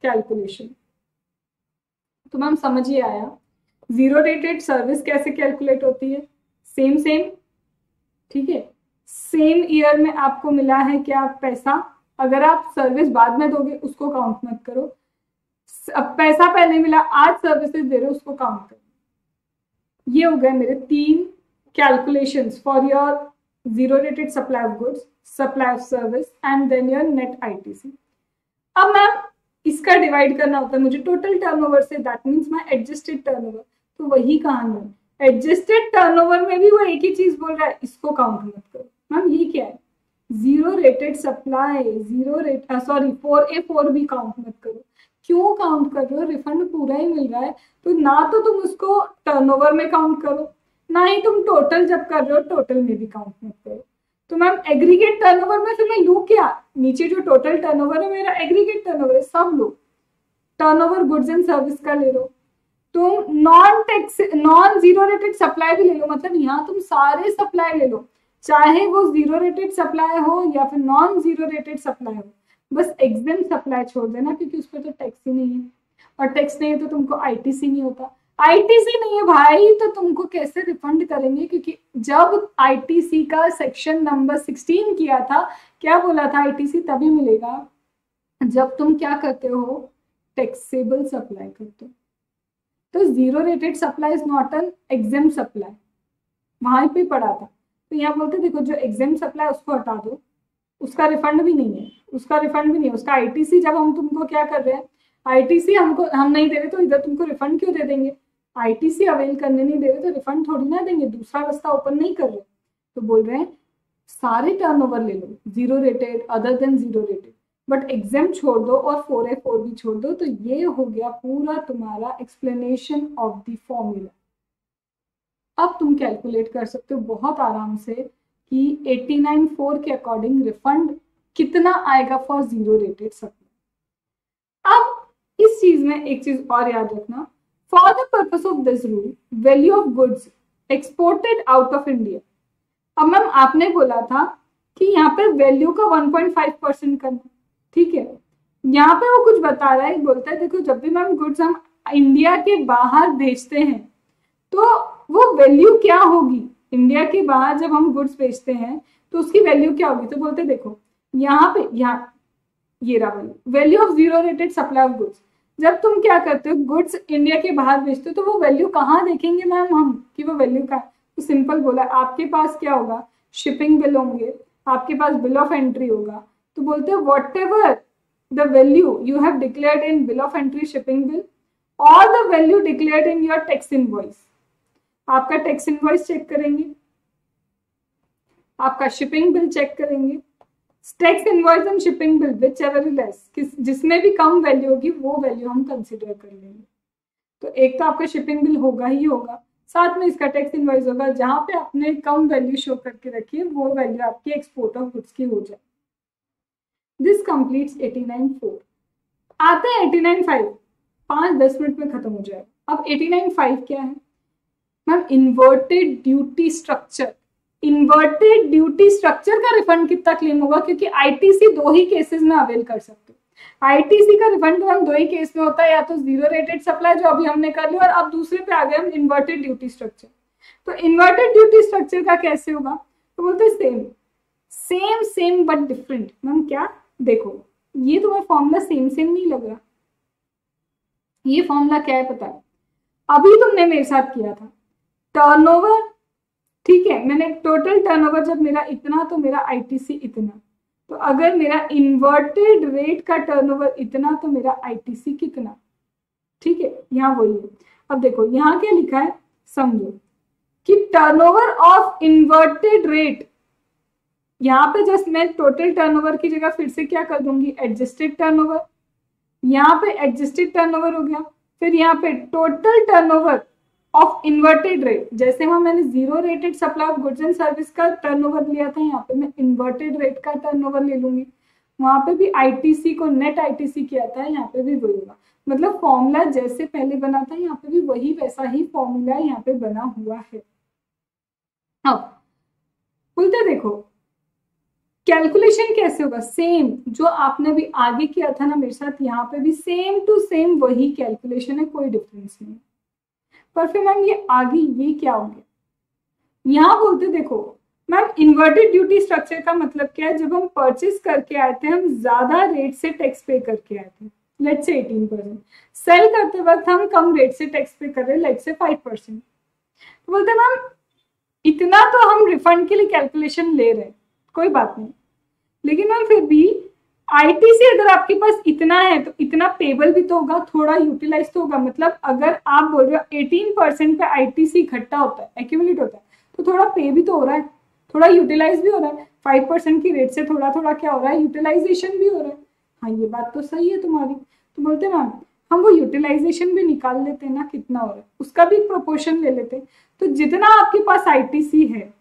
कैलकुलेशन। तो मैम समझ ही आया जीरो रेटेड सर्विस कैसे कैलकुलेट होती है? सेम सेम, ठीक है, सेम ईयर में आपको मिला है क्या पैसा, अगर आप सर्विस बाद में दोगे उसको काउंट मत करो, अब पैसा पहले मिला, आज सर्विसेज दे रहे हो, उसको काउंट करो। ये हो गए मेरे 3 calculations for your zero rated supply of goods, supply of service and then your net ITC. अब मैम इसका डिवाइड करना होता है मुझे टोटल टर्नओवर से, that means my adjusted turnover. तो वही कहानी है, एडजस्टेड टर्नओवर में भी वो एक ही चीज बोल रहा है, इसको काउंट मत करो। मैम ये क्या है? Zero rated supply, zero rate, sorry 4A4 भी काउंट मत करो। क्यों काउंट कर रहे हो? रिफंड पूरा ही मिल रहा है, तो ना तो तुम उसको टर्नओवर में काउंट करो, ना ही तुम टोटल जब कर रहे हो टोटल में भी काउंट मत करो। तो मैम एग्रीगेट टर्नओवर में फिर मैं लूँ क्या? नीचे जो टोटल टर्नओवर है मेरा एग्रीगेट टर्नओवर है, सब लो। टर्नओवर गुड्स एंड सर्विस का ले लो, तुम नॉन जीरो रेटेड सप्लाई भी ले लो, मतलब यहाँ तुम सारे सप्लाई ले लो, चाहे वो जीरो रेटेड सप्लाई हो या फिर नॉन जीरो रेटेड सप्लाई हो, बस एग्जेम सप्लाई छोड़ देना क्योंकि उस पर तो टैक्स ही नहीं है, और टैक्स नहीं है तो तुमको आईटीसी नहीं होता। आईटीसी नहीं है भाई तो तुमको कैसे रिफंड करेंगे? क्योंकि जब आईटीसी का सेक्शन नंबर 16 किया था, क्या बोला था? आईटीसी तभी मिलेगा जब तुम क्या करते हो, टैक्सेबल सप्लाई करते हो। तो zero rated supply is not N exempt supply, वहां पे पड़ा था। तो यहाँ बोलते देखो जो एग्जेम सप्लाई उसको हटा दो, उसका रिफंड भी नहीं है, उसका रिफंड भी नहीं है, उसका आईटीसी जब हम तुमको क्या कर रहे हैं, आईटीसी हमको हम नहीं दे रहे तो इधर तुमको रिफंड क्यों दे देंगे? आईटीसी अवेल करने नहीं दे रहे तो रिफंड थोड़ी ना देंगे, दूसरा रास्ता ओपन नहीं कर रहे। तो बोल रहे हैं सारे टर्नओवर ले लो, zero rated other than zero rated, but exam छोड़ दो और 4A4 भी छोड़ दो। तो ये हो गया पूरा तुम्हारा एक्सप्लेनेशन ऑफ द फॉर्मूला। अब तुम कैलकुलेट कर सकते हो बहुत आराम से कि 89(4) के अकॉर्डिंग रिफंड कितना आएगा फॉर जीरो रेटेड सप्लाई। अब इस चीज में एक चीज और याद रखना, for the purpose of this rule value of goods exported out of India. अब मैम आपने बोला था कि यहाँ पे वैल्यू का 1.5% करना, ठीक है, यहाँ पे वो कुछ बता रहा है, बोलता है देखो जब भी मैम गुड्स हम इंडिया के बाहर भेजते हैं तो वो वैल्यू क्या होगी, इंडिया के बाहर जब हम गुड्स बेचते हैं तो उसकी वैल्यू क्या होगी। तो बोलते देखो यहाँ पे, यहाँ ये रहा value of zero rated supply of goods. जब तुम क्या करते हो गुड्स इंडिया के बाहर बेचते हो तो वो वैल्यू कहाँ देखेंगे मैम हम कि वो वैल्यू का? तो सिंपल बोला, आपके पास क्या होगा, शिपिंग बिल होंगे, आपके पास बिल ऑफ एंट्री होगा। तो बोलते हैं whatever the value you have declared in bill of entry, shipping bill, और the value declared in your tax invoice. आपका टैक्स इनवॉइस चेक करेंगे, आपका शिपिंग बिल चेक करेंगे, tax invoice and shipping bill whichever less, जिसमें भी कम value होगी वो value हम कंसिडर कर लेंगे। तो एक तो आपका शिपिंग बिल होगा ही होगा, साथ में इसका टैक्स इनवॉइस होगा, जहां पे आपने कम वैल्यू शो करके रखी है वो वैल्यू आपकी एक्सपोर्ट ऑफ गुड्स की हो जाए। This completes 89(4). आते हैं 89(5), 5-10 मिनट में खत्म हो जाएगा। अब 89(5) क्या है ma'am? Inverted duty structure. Inverted duty structure का रिफंड कितना क्लेम होगा, क्योंकि आईटीसी 2 ही केसेस में अवेल कर सकते हो। आईटीसी का रिफंड हम 2 ही केस में होता है, या तो जीरो रेटेड सप्लाई जो अभी हमने कर लिया, और अब दूसरे पे आ गए हम इन्वर्टेड ड्यूटी स्ट्रक्चर। तो इन्वर्टेड ड्यूटी स्ट्रक्चर का कैसे होगा, तो बोलते हैं सेम बट डिफरेंट। मैम क्या, देखो ये तुम्हें फॉर्मूला सेम नहीं लग रहा, ये फॉर्मूला क्या है पता है, अभी तुमने मेरे साथ किया था टर्नओवर, ठीक है, मैंने टोटल टर्नओवर जब मेरा इतना तो मेरा आईटीसी इतना, तो अगर मेरा इन्वर्टेड रेट का टर्नओवर इतना तो मेरा आईटीसी कितना, ठीक है, यहाँ वही है। अब देखो यहाँ क्या लिखा है, समझो कि टर्नओवर ऑफ इन्वर्टेड रेट, यहाँ पे जस्ट मैं टोटल टर्नओवर की जगह फिर से क्या कर दूंगी, एडजस्टेड टर्नओवर, यहाँ पे एडजस्टेड टर्नओवर हो गया, फिर यहाँ पे total turnover of inverted rate, जैसे वहां मैंने zero rated supply of goods and service का टर्नओवर लिया था, यहाँ पे मैं इन्वर्टेड रेट का टर्नओवर ले लूंगी, वहां पे भी आईटीसी को नेट आईटीसी किया था, यहाँ पे भी वही होगा। मतलब फॉर्मूला जैसे पहले बना था यहाँ पे भी वही वैसा ही फॉर्मूला यहाँ पे बना हुआ है। अब बोलते देखो कैलकुलेशन कैसे होगा, सेम जो आपने भी आगे किया था ना मेरे साथ, यहाँ पे भी सेम टू सेम वही कैलकुलेशन है, कोई डिफरेंस नहीं। पर फिर मैम ये आगे ये क्या हो गया, यहाँ बोलते देखो मैम इन्वर्टेड ड्यूटी स्ट्रक्चर का मतलब क्या है, जब हम परचेस करके आए थे हम ज्यादा रेट से टैक्स पे करके आए थे, लेट्स से 18%, सेल करते वक्त हम कम रेट से टैक्स पे कर रहे हैं, लेट्स से 5%, तो बोलते मैम इतना तो हम रिफंड के लिए कैलकुलेशन ले रहे हैं, कोई बात नहीं, लेकिन मैम फिर भी आईटीसी अगर आपके पास इतना है तो इतना पेबल भी तो होगा, थोड़ा यूटिलाइज तो होगा। मतलब अगर आप बोल रहे हो 18% पे आईटीसी इकट्ठा होता है, एक्यूमुलेट होता है, तो थोड़ा पे भी तो हो रहा है, थोड़ा यूटिलाइज भी हो रहा है, 5% की रेट से थोड़ा थोड़ा क्या हो रहा है, यूटिलाइजेशन भी हो रहा है। हाँ ये बात तो सही है तुम्हारी। तो बोलते मैम हम वो यूटिलाइजेशन भी निकाल लेते हैं ना, कितना हो रहा है उसका भी प्रोपोर्शन ले लेते हैं। तो जितना आपके पास आईटीसी है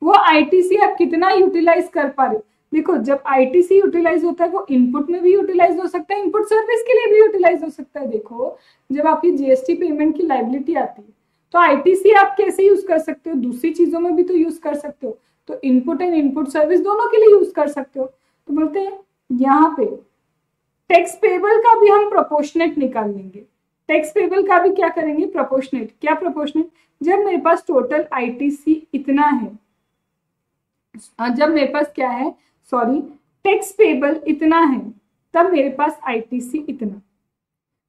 वो आईटीसी आप कितना यूटिलाइज कर पा रहे हो। देखो जब आईटीसी यूटिलाइज होता है वो इनपुट में भी यूटिलाइज हो सकता है, इनपुट सर्विस के लिए भी यूटिलाइज हो सकता है। देखो जब आपकी जीएसटी पेमेंट की लायबिलिटी आती है तो आईटीसी आप कैसे यूज कर सकते हो, दूसरी चीजों में भी तो यूज कर सकते हो, तो इनपुट एंड इनपुट सर्विस दोनों के लिए यूज कर सकते हो। तो बोलते हैं यहाँ पे टैक्स पेबल का भी हम प्रोपोर्शनेट निकाल लेंगे, टैक्स पेबल का भी क्या करेंगे, प्रोपोर्शनेट। क्या प्रोपोर्शनेट, जब मेरे पास टोटल आईटीसी इतना है, जब मेरे पास क्या है, सॉरी टैक्स पेबल इतना है, तब मेरे पास आईटीसी इतना।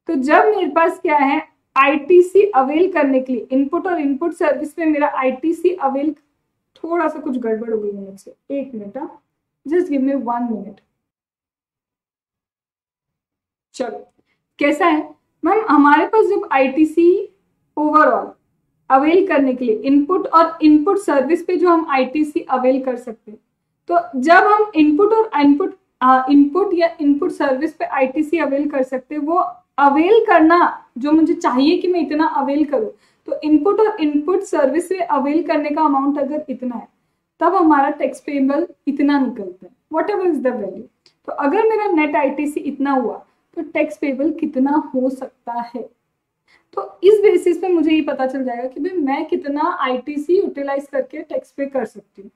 तो जब मेरे पास क्या है, आईटीसी अवेल करने के लिए इनपुट और इनपुट सर्विस में मेरा आईटीसी अवेल, थोड़ा सा कुछ गड़बड़ हो गई है मुझसे, 1 minute, just give me 1 minute. चलो कैसा है मैम, हमारे पास जब आईटीसी ओवरऑल अवेल करने के लिए इनपुट और इनपुट सर्विस पे जो हम आईटीसी अवेल कर सकते हैं, तो जब हम इनपुट और इनपुट या इनपुट सर्विस पे आईटीसी अवेल कर सकते हैं, वो अवेल करना जो मुझे चाहिए कि मैं इतना अवेल करूं, तो इनपुट और इनपुट सर्विस से अवेल करने का अमाउंट अगर इतना है तब हमारा टैक्स पेबल इतना निकलता है, what ever is the value. तो अगर मेरा नेट आईटीसी इतना हुआ तो टैक्स पेबल कितना हो सकता है। तो इस बेसिस पे मुझे ये पता चल जाएगा कि भाई मैं कितना आईटीसी यूटिलाइज करके टैक्स पे कर सकती हूँ।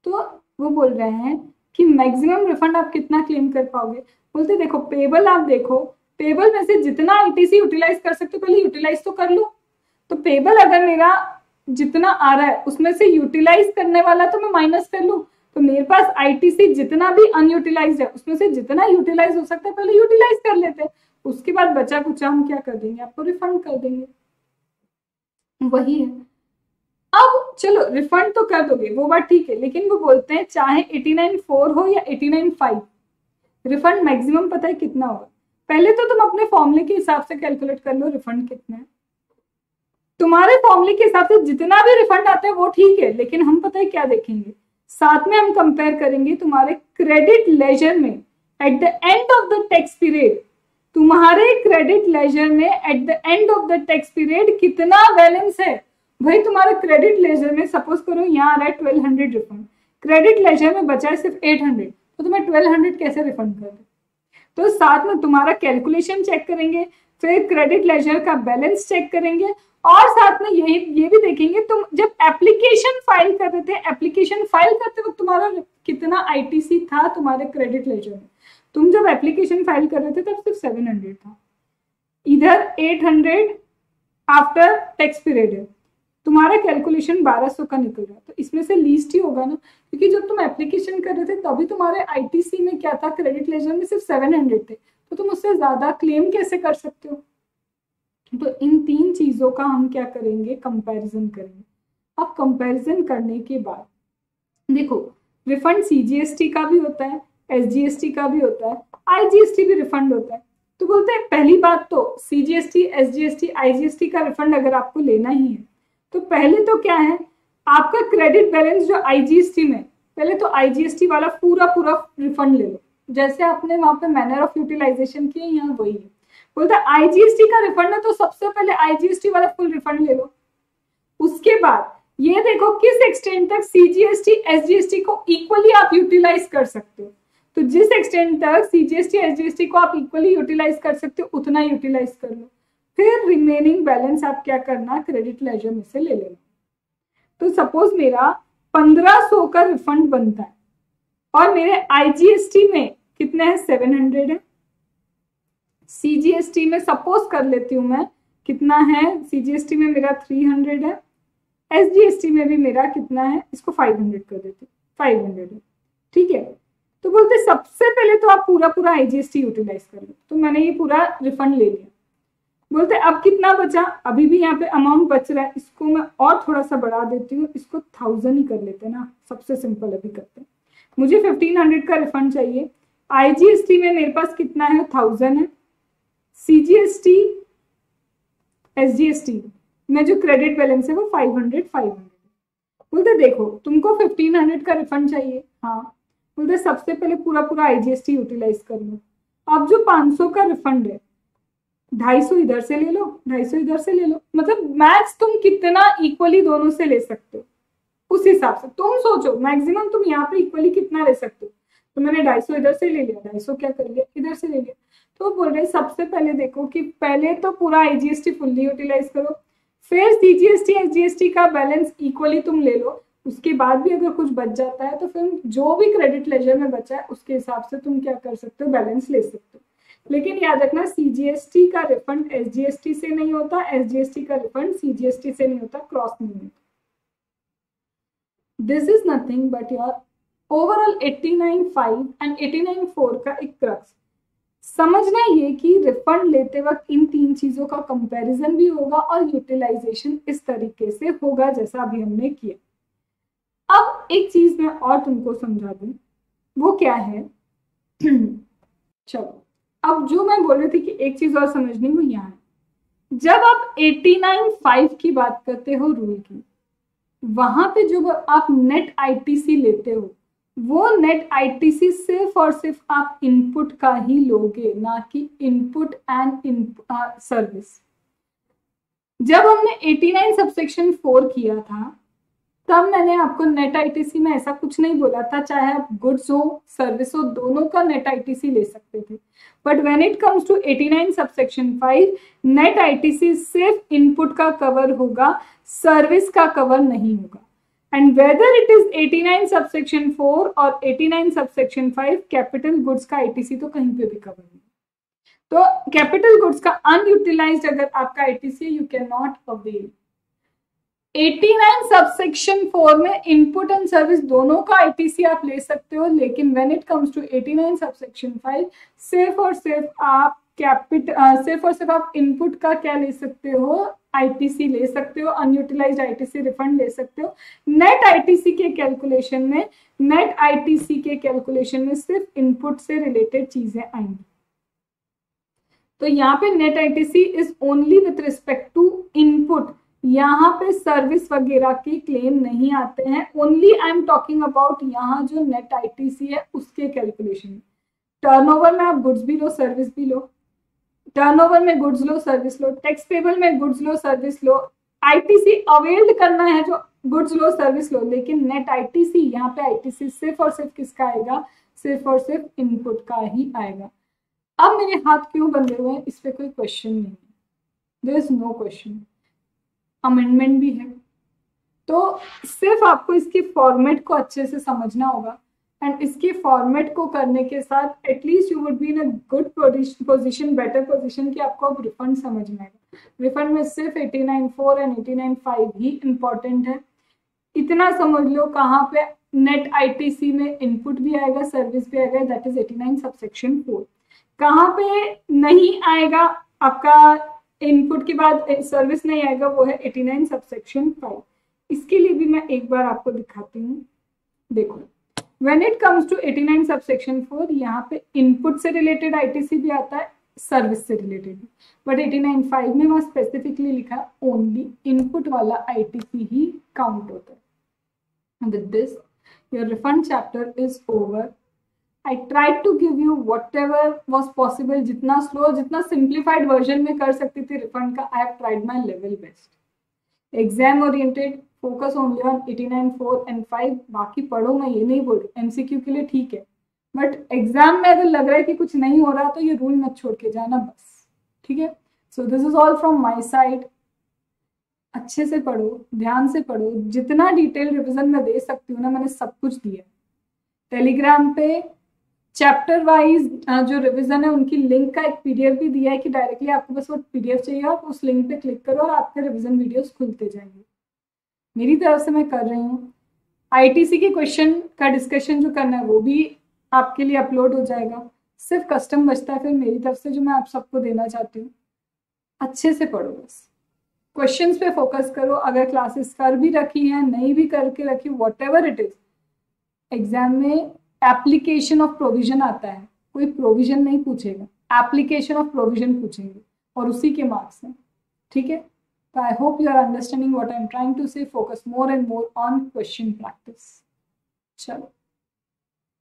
तो वो बोल रहे हैं कि मैक्सिमम रिफंड आप कितना क्लेम कर पाओगे। बोलते देखो पेबल, आप देखो पेबल में से जितना आईटीसी यूटिलाइज कर सकते हो पहले यूटिलाइज तो कर लो। तो पेबल अगर मेरा जितना आ रहा है उसमें से यूटिलाइज करने वाला तो मैं माइनस कर लूँ, तो मेरे पास आईटीसी जितना भी अनयूटिलाइज है उसमें से जितना यूटिलाइज हो सकता है पहले यूटिलाइज कर लेते हैं, उसके बाद बचा कुचा हम क्या कर देंगे, आपको रिफंड कर देंगे, वही है। अब चलो रिफंड तो कर दोगे वो बात ठीक है, लेकिन वो बोलते हैं चाहे 89.4 हो या 89.5, रिफंड मैक्सिमम पता है कितना होगा। पहले तो तुम अपने फॉर्मूले के हिसाब से कैलकुलेट कर लो रिफंड कितना है। तुम्हारे फॉर्मूले के हिसाब से जितना भी रिफंड आता है वो ठीक है, लेकिन हम पता है क्या देखेंगे, साथ में हम कंपेयर करेंगे तुम्हारे क्रेडिट लेजर में at the end of the tax period, तुम्हारे क्रेडिट लेजर में at the end of the tax period कितना बैलेंस है। भाई तुम्हारे क्रेडिट लेजर में सपोज करो यहाँ आ रहा है 1200 रिफंड, क्रेडिट लेजर में बचा है सिर्फ 800, तो तुम्हें 1200 कैसे रिफंड कर दे। तो साथ में तुम्हारा कैलकुलेशन चेक करेंगे, फिर क्रेडिट लेजर का बैलेंस चेक करेंगे, और साथ में ये भी देखेंगे तुम जब एप्लीकेशन फाइल कर रहे थे, एप्लीकेशन फाइल करते वक्त तुम्हारा कितना आईटीसी था तुम्हारे क्रेडिट लेजर में। तुम जब एप्लीकेशन फाइल कर रहे थे तब सिर्फ 700 था, इधर 800 आफ्टर टैक्स पीरियड है, तुम्हारा कैलकुलेशन 1200 का निकल रहा है। तो इसमें से लीस्ट ही होगा ना, क्योंकि जब तुम एप्लीकेशन कर रहे थे तभी तुम्हारे आईटीसी में क्या था, क्रेडिट लेजर में सिर्फ 700 थे, तो तुम उससे ज्यादा क्लेम कैसे कर सकते हो। तो इन तीन चीजों का हम क्या करेंगे, कंपैरिजन करेंगे। अब कंपैरिजन करने के बाद देखो रिफंड सीजीएसटी का भी होता है, एसजीएसटी का भी होता है, आईजीएसटी भी रिफंड होता है। तो बोलते हैं पहली बात तो सीजीएसटी, एसजीएसटी, आईजीएसटी का रिफंड अगर आपको लेना ही है तो पहले तो क्या है, आपका क्रेडिट बैलेंस जो आईजीएसटी में, पहले तो आईजीएसटी वाला पूरा रिफंड ले लो, जैसे आपने वहां पे मैनर ऑफ यूटिलाइजेशन किए यहाँ वही है। बोलते हैं आईजीएसटी का रिफंड है तो सबसे पहले आईजीएसटी वाला फुल रिफंड ले लो। उसके बाद ये देखो किस एक्सटेंट तक सीजीएसटी एसजीएसटी को इक्वली आप यूटिलाइज कर सकते हो। तो जिस एक्सटेंट तक सीजीएसटी एसजीएसटी को आप इक्वली यूटिलाइज कर सकते हो उतना यूटिलाइज कर लो। फिर रिमेनिंग बैलेंस आप क्या करना, क्रेडिट लेजर में से ले लेना। तो सपोज मेरा 1500 का रिफंड बनता है और मेरे आईजीएसटी में कितने हैं, 700 है। सीजीएसटी में सपोज कर लेती हूं मैं कितना है, सीजीएसटी में मेरा 300 है, एसजीएसटी में भी मेरा कितना है, इसको 500 कर देती हूँ, 500 है, ठीक है। तो बोलते सबसे पहले तो आप पूरा आईजीएसटी यूटिलाइज कर लो। तो मैंने ये पूरा रिफंड ले लिया। बोलते अब कितना बचा, अभी भी यहाँ पे अमाउंट बच रहा है, इसको मैं और थोड़ा सा बढ़ा देती हूँ, इसको 1000 ही कर लेते हैं ना, सबसे सिंपल अभी करते हैं। मुझे 1500 का रिफंड चाहिए, आईजीएसटी में मेरे पास कितना है, 1000 है, सीजीएसटी एसजीएसटी में जो क्रेडिट बैलेंस है वो 500 बोलते देखो तुमको 1500 का रिफंड चाहिए, हाँ। बोलते सबसे पहले पूरा आईजीएसटी यूटिलाइज कर लो। अब जो 500 का रिफंड है, 250 इधर से ले लो, 250 इधर से ले लो, मतलब मैक्स तुम कितना इक्वली दोनों से ले सकते हो उस हिसाब से तुम सोचो मैक्सिमम तुम यहाँ पे इक्वली कितना ले सकते हो। तो मैंने 250 इधर से ले लिया, 250 क्या कर लिया, इधर से ले लिया। तो बोल रहे सबसे पहले देखो कि पहले तो पूरा आईजीएसटी फुल्ली यूटिलाइज करो, फिर सीजीएसटी एसजीएसटी का बैलेंस इक्वली तुम ले लो। उसके बाद भी अगर कुछ बच जाता है तो फिर जो भी क्रेडिट लेजर में बचा है उसके हिसाब से तुम क्या कर सकते हो, बैलेंस ले सकते हो। लेकिन याद रखना सीजीएसटी का रिफंड एसजीएसटी से नहीं होता, एसजीएसटी का रिफंड सीजीएसटी से नहीं होता, क्रॉस नहीं होता। This is nothing but your overall 89.5 and 89.4 का एक क्रक्स। समझना ये कि रिफंड लेते वक्त इन तीन चीजों का कंपैरिजन भी होगा और यूटिलाइजेशन इस तरीके से होगा जैसा अभी हमने किया। अब एक चीज मैं और तुमको समझा दूं, वो क्या है चलो अब जो मैं बोल रही थी कि एक चीज और समझनी वो यहाँ है। जब आप 89.5 की बात करते हो रूल की, वहां पे जो आप नेट आईटीसी लेते हो वो नेट आईटीसी सिर्फ और सिर्फ आप इनपुट का ही लोगे, ना कि इनपुट एंड सर्विस। जब हमने 89 सबसेक्शन 4 किया था तब मैंने आपको नेट आईटीसी में ऐसा कुछ नहीं बोला था, चाहे आप गुड्स हो सर्विस हो दोनों का नेट आईटीसी ले सकते थे। But when it comes to 89 subsection 5 net ITC सिर्फ इनपुट का कवर होगा, सर्विस का कवर नहीं होगा। And whether it is 89 subsection 4 और 89 सबसेक्शन 5 कैपिटल गुड्स का आईटीसी तो कहीं पे भी कवर नहीं। तो कैपिटल गुड्स का अनयूटिलाइज्ड अगर आपका ITC you can not avail. 89 subsection 4 में इनपुट एंड सर्विस दोनों का आईटीसी आप ले सकते हो, लेकिन when it comes to 89 subsection 5 सिर्फ और सिर्फ आप इनपुट का क्या ले सकते हो, आईटीसी ले सकते हो, अनयूटिलाइज्ड आईटीसी रिफंड ले सकते हो। नेट आईटीसी के कैलकुलेशन में सिर्फ इनपुट से रिलेटेड चीजें आएंगी। तो यहाँ पे net ITC is only with respect to input, यहाँ पे सर्विस वगैरह के क्लेम नहीं आते हैं। Only I am talking about यहाँ जो नेट आईटीसी है उसके कैलकुलेशन। टर्नओवर में आप गुड्स भी लो सर्विस भी लो, टर्नओवर में गुड्स लो सर्विस लो, टैक्स पेबल में गुड्स लो सर्विस लो, आईटीसी अवेल्ड करना है जो गुड्स लो सर्विस लो, लेकिन नेट आईटीसी यहाँ पे आईटीसी सिर्फ और सिर्फ किसका आएगा, सिर्फ और सिर्फ इनपुट का ही आएगा। अब मेरे हाथ क्यों बंधे हुए हैं इस पे कोई क्वेश्चन नहीं है, there is no question. Amendment भी है। तो सिर्फ आपको इसके फॉर्मेट को अच्छे से समझना होगा, एंड इसके फॉर्मेट को करने के साथ at least you would be in a good position, better position कि आपको अब रिफंड समझ में आएगा। रिफंड में सिर्फ 89.4 एंड 89.5 ही इम्पॉर्टेंट है। इतना समझ लो कहाँ पे नेट आईटीसी में इनपुट भी आएगा, सर्विस भी आएगा, दैट इज 89 सबसेक्शन 4। कहाँ पे नहीं आएगा आपका इनपुट के बाद सर्विस नहीं आएगा, वो है 89 सबसेक्शन 5। इसके लिए भी मैं एक बार आपको दिखाती हूँ। देखो, when it comes to 89 subsection 4, यहाँ पे इनपुट से रिलेटेड आईटीसी भी आता है, सर्विस से रिलेटेड भी, बट 89.5 में वहाँ स्पेसिफिकली लिखा ओनली इनपुट वाला आईटीसी ही काउंट होता है। With this your refund chapter is over. I tried to give you whatever was possible, जितना स्लो, जितना सिंप्लीफाइड वर्जन में कर सकती थी रिफंड का। I have tried my level best. Exam oriented, focus only on 89, 4 and 5। बाकी पढ़ो, मैं ये नहीं बोल रही, एमसीक्यू के लिए ठीक है, बट एग्जाम में अगर लग रहा है कि कुछ नहीं हो रहा तो ये रूल मत छोड़ के जाना बस, ठीक है। So this is all from my side. अच्छे से पढ़ो, ध्यान से पढ़ो, जितना डिटेल रिविजन मैं दे सकती हूँ ना, मैंने सब कुछ दिया। टेलीग्राम पे चैप्टर वाइज जो रिवीजन है उनकी लिंक का एक पीडीएफ भी दिया है कि डायरेक्टली आपको बस वो पीडीएफ चाहिए, आप उस लिंक पे क्लिक करो और आपके रिवीजन वीडियोस खुलते जाएंगे। मेरी तरफ से मैं कर रही हूँ। आईटीसी के क्वेश्चन का डिस्कशन जो करना है वो भी आपके लिए अपलोड हो जाएगा। सिर्फ कस्टम बचता है फिर मेरी तरफ से, जो मैं आप सबको देना चाहती हूँ। अच्छे से पढ़ो, बस क्वेश्चंस पे फोकस करो। अगर क्लासेस कर भी रखी हैं, नहीं भी करके रखी, what ever it is, exam में एप्लीकेशन ऑफ प्रोविजन आता है, कोई प्रोविजन नहीं पूछेगा, एप्लीकेशन ऑफ प्रोविजन पूछेंगे और उसी के मार्क्स हैं, ठीक है। तो I hope you are understanding what I am trying to say. Focus more and more on question practice. चलो।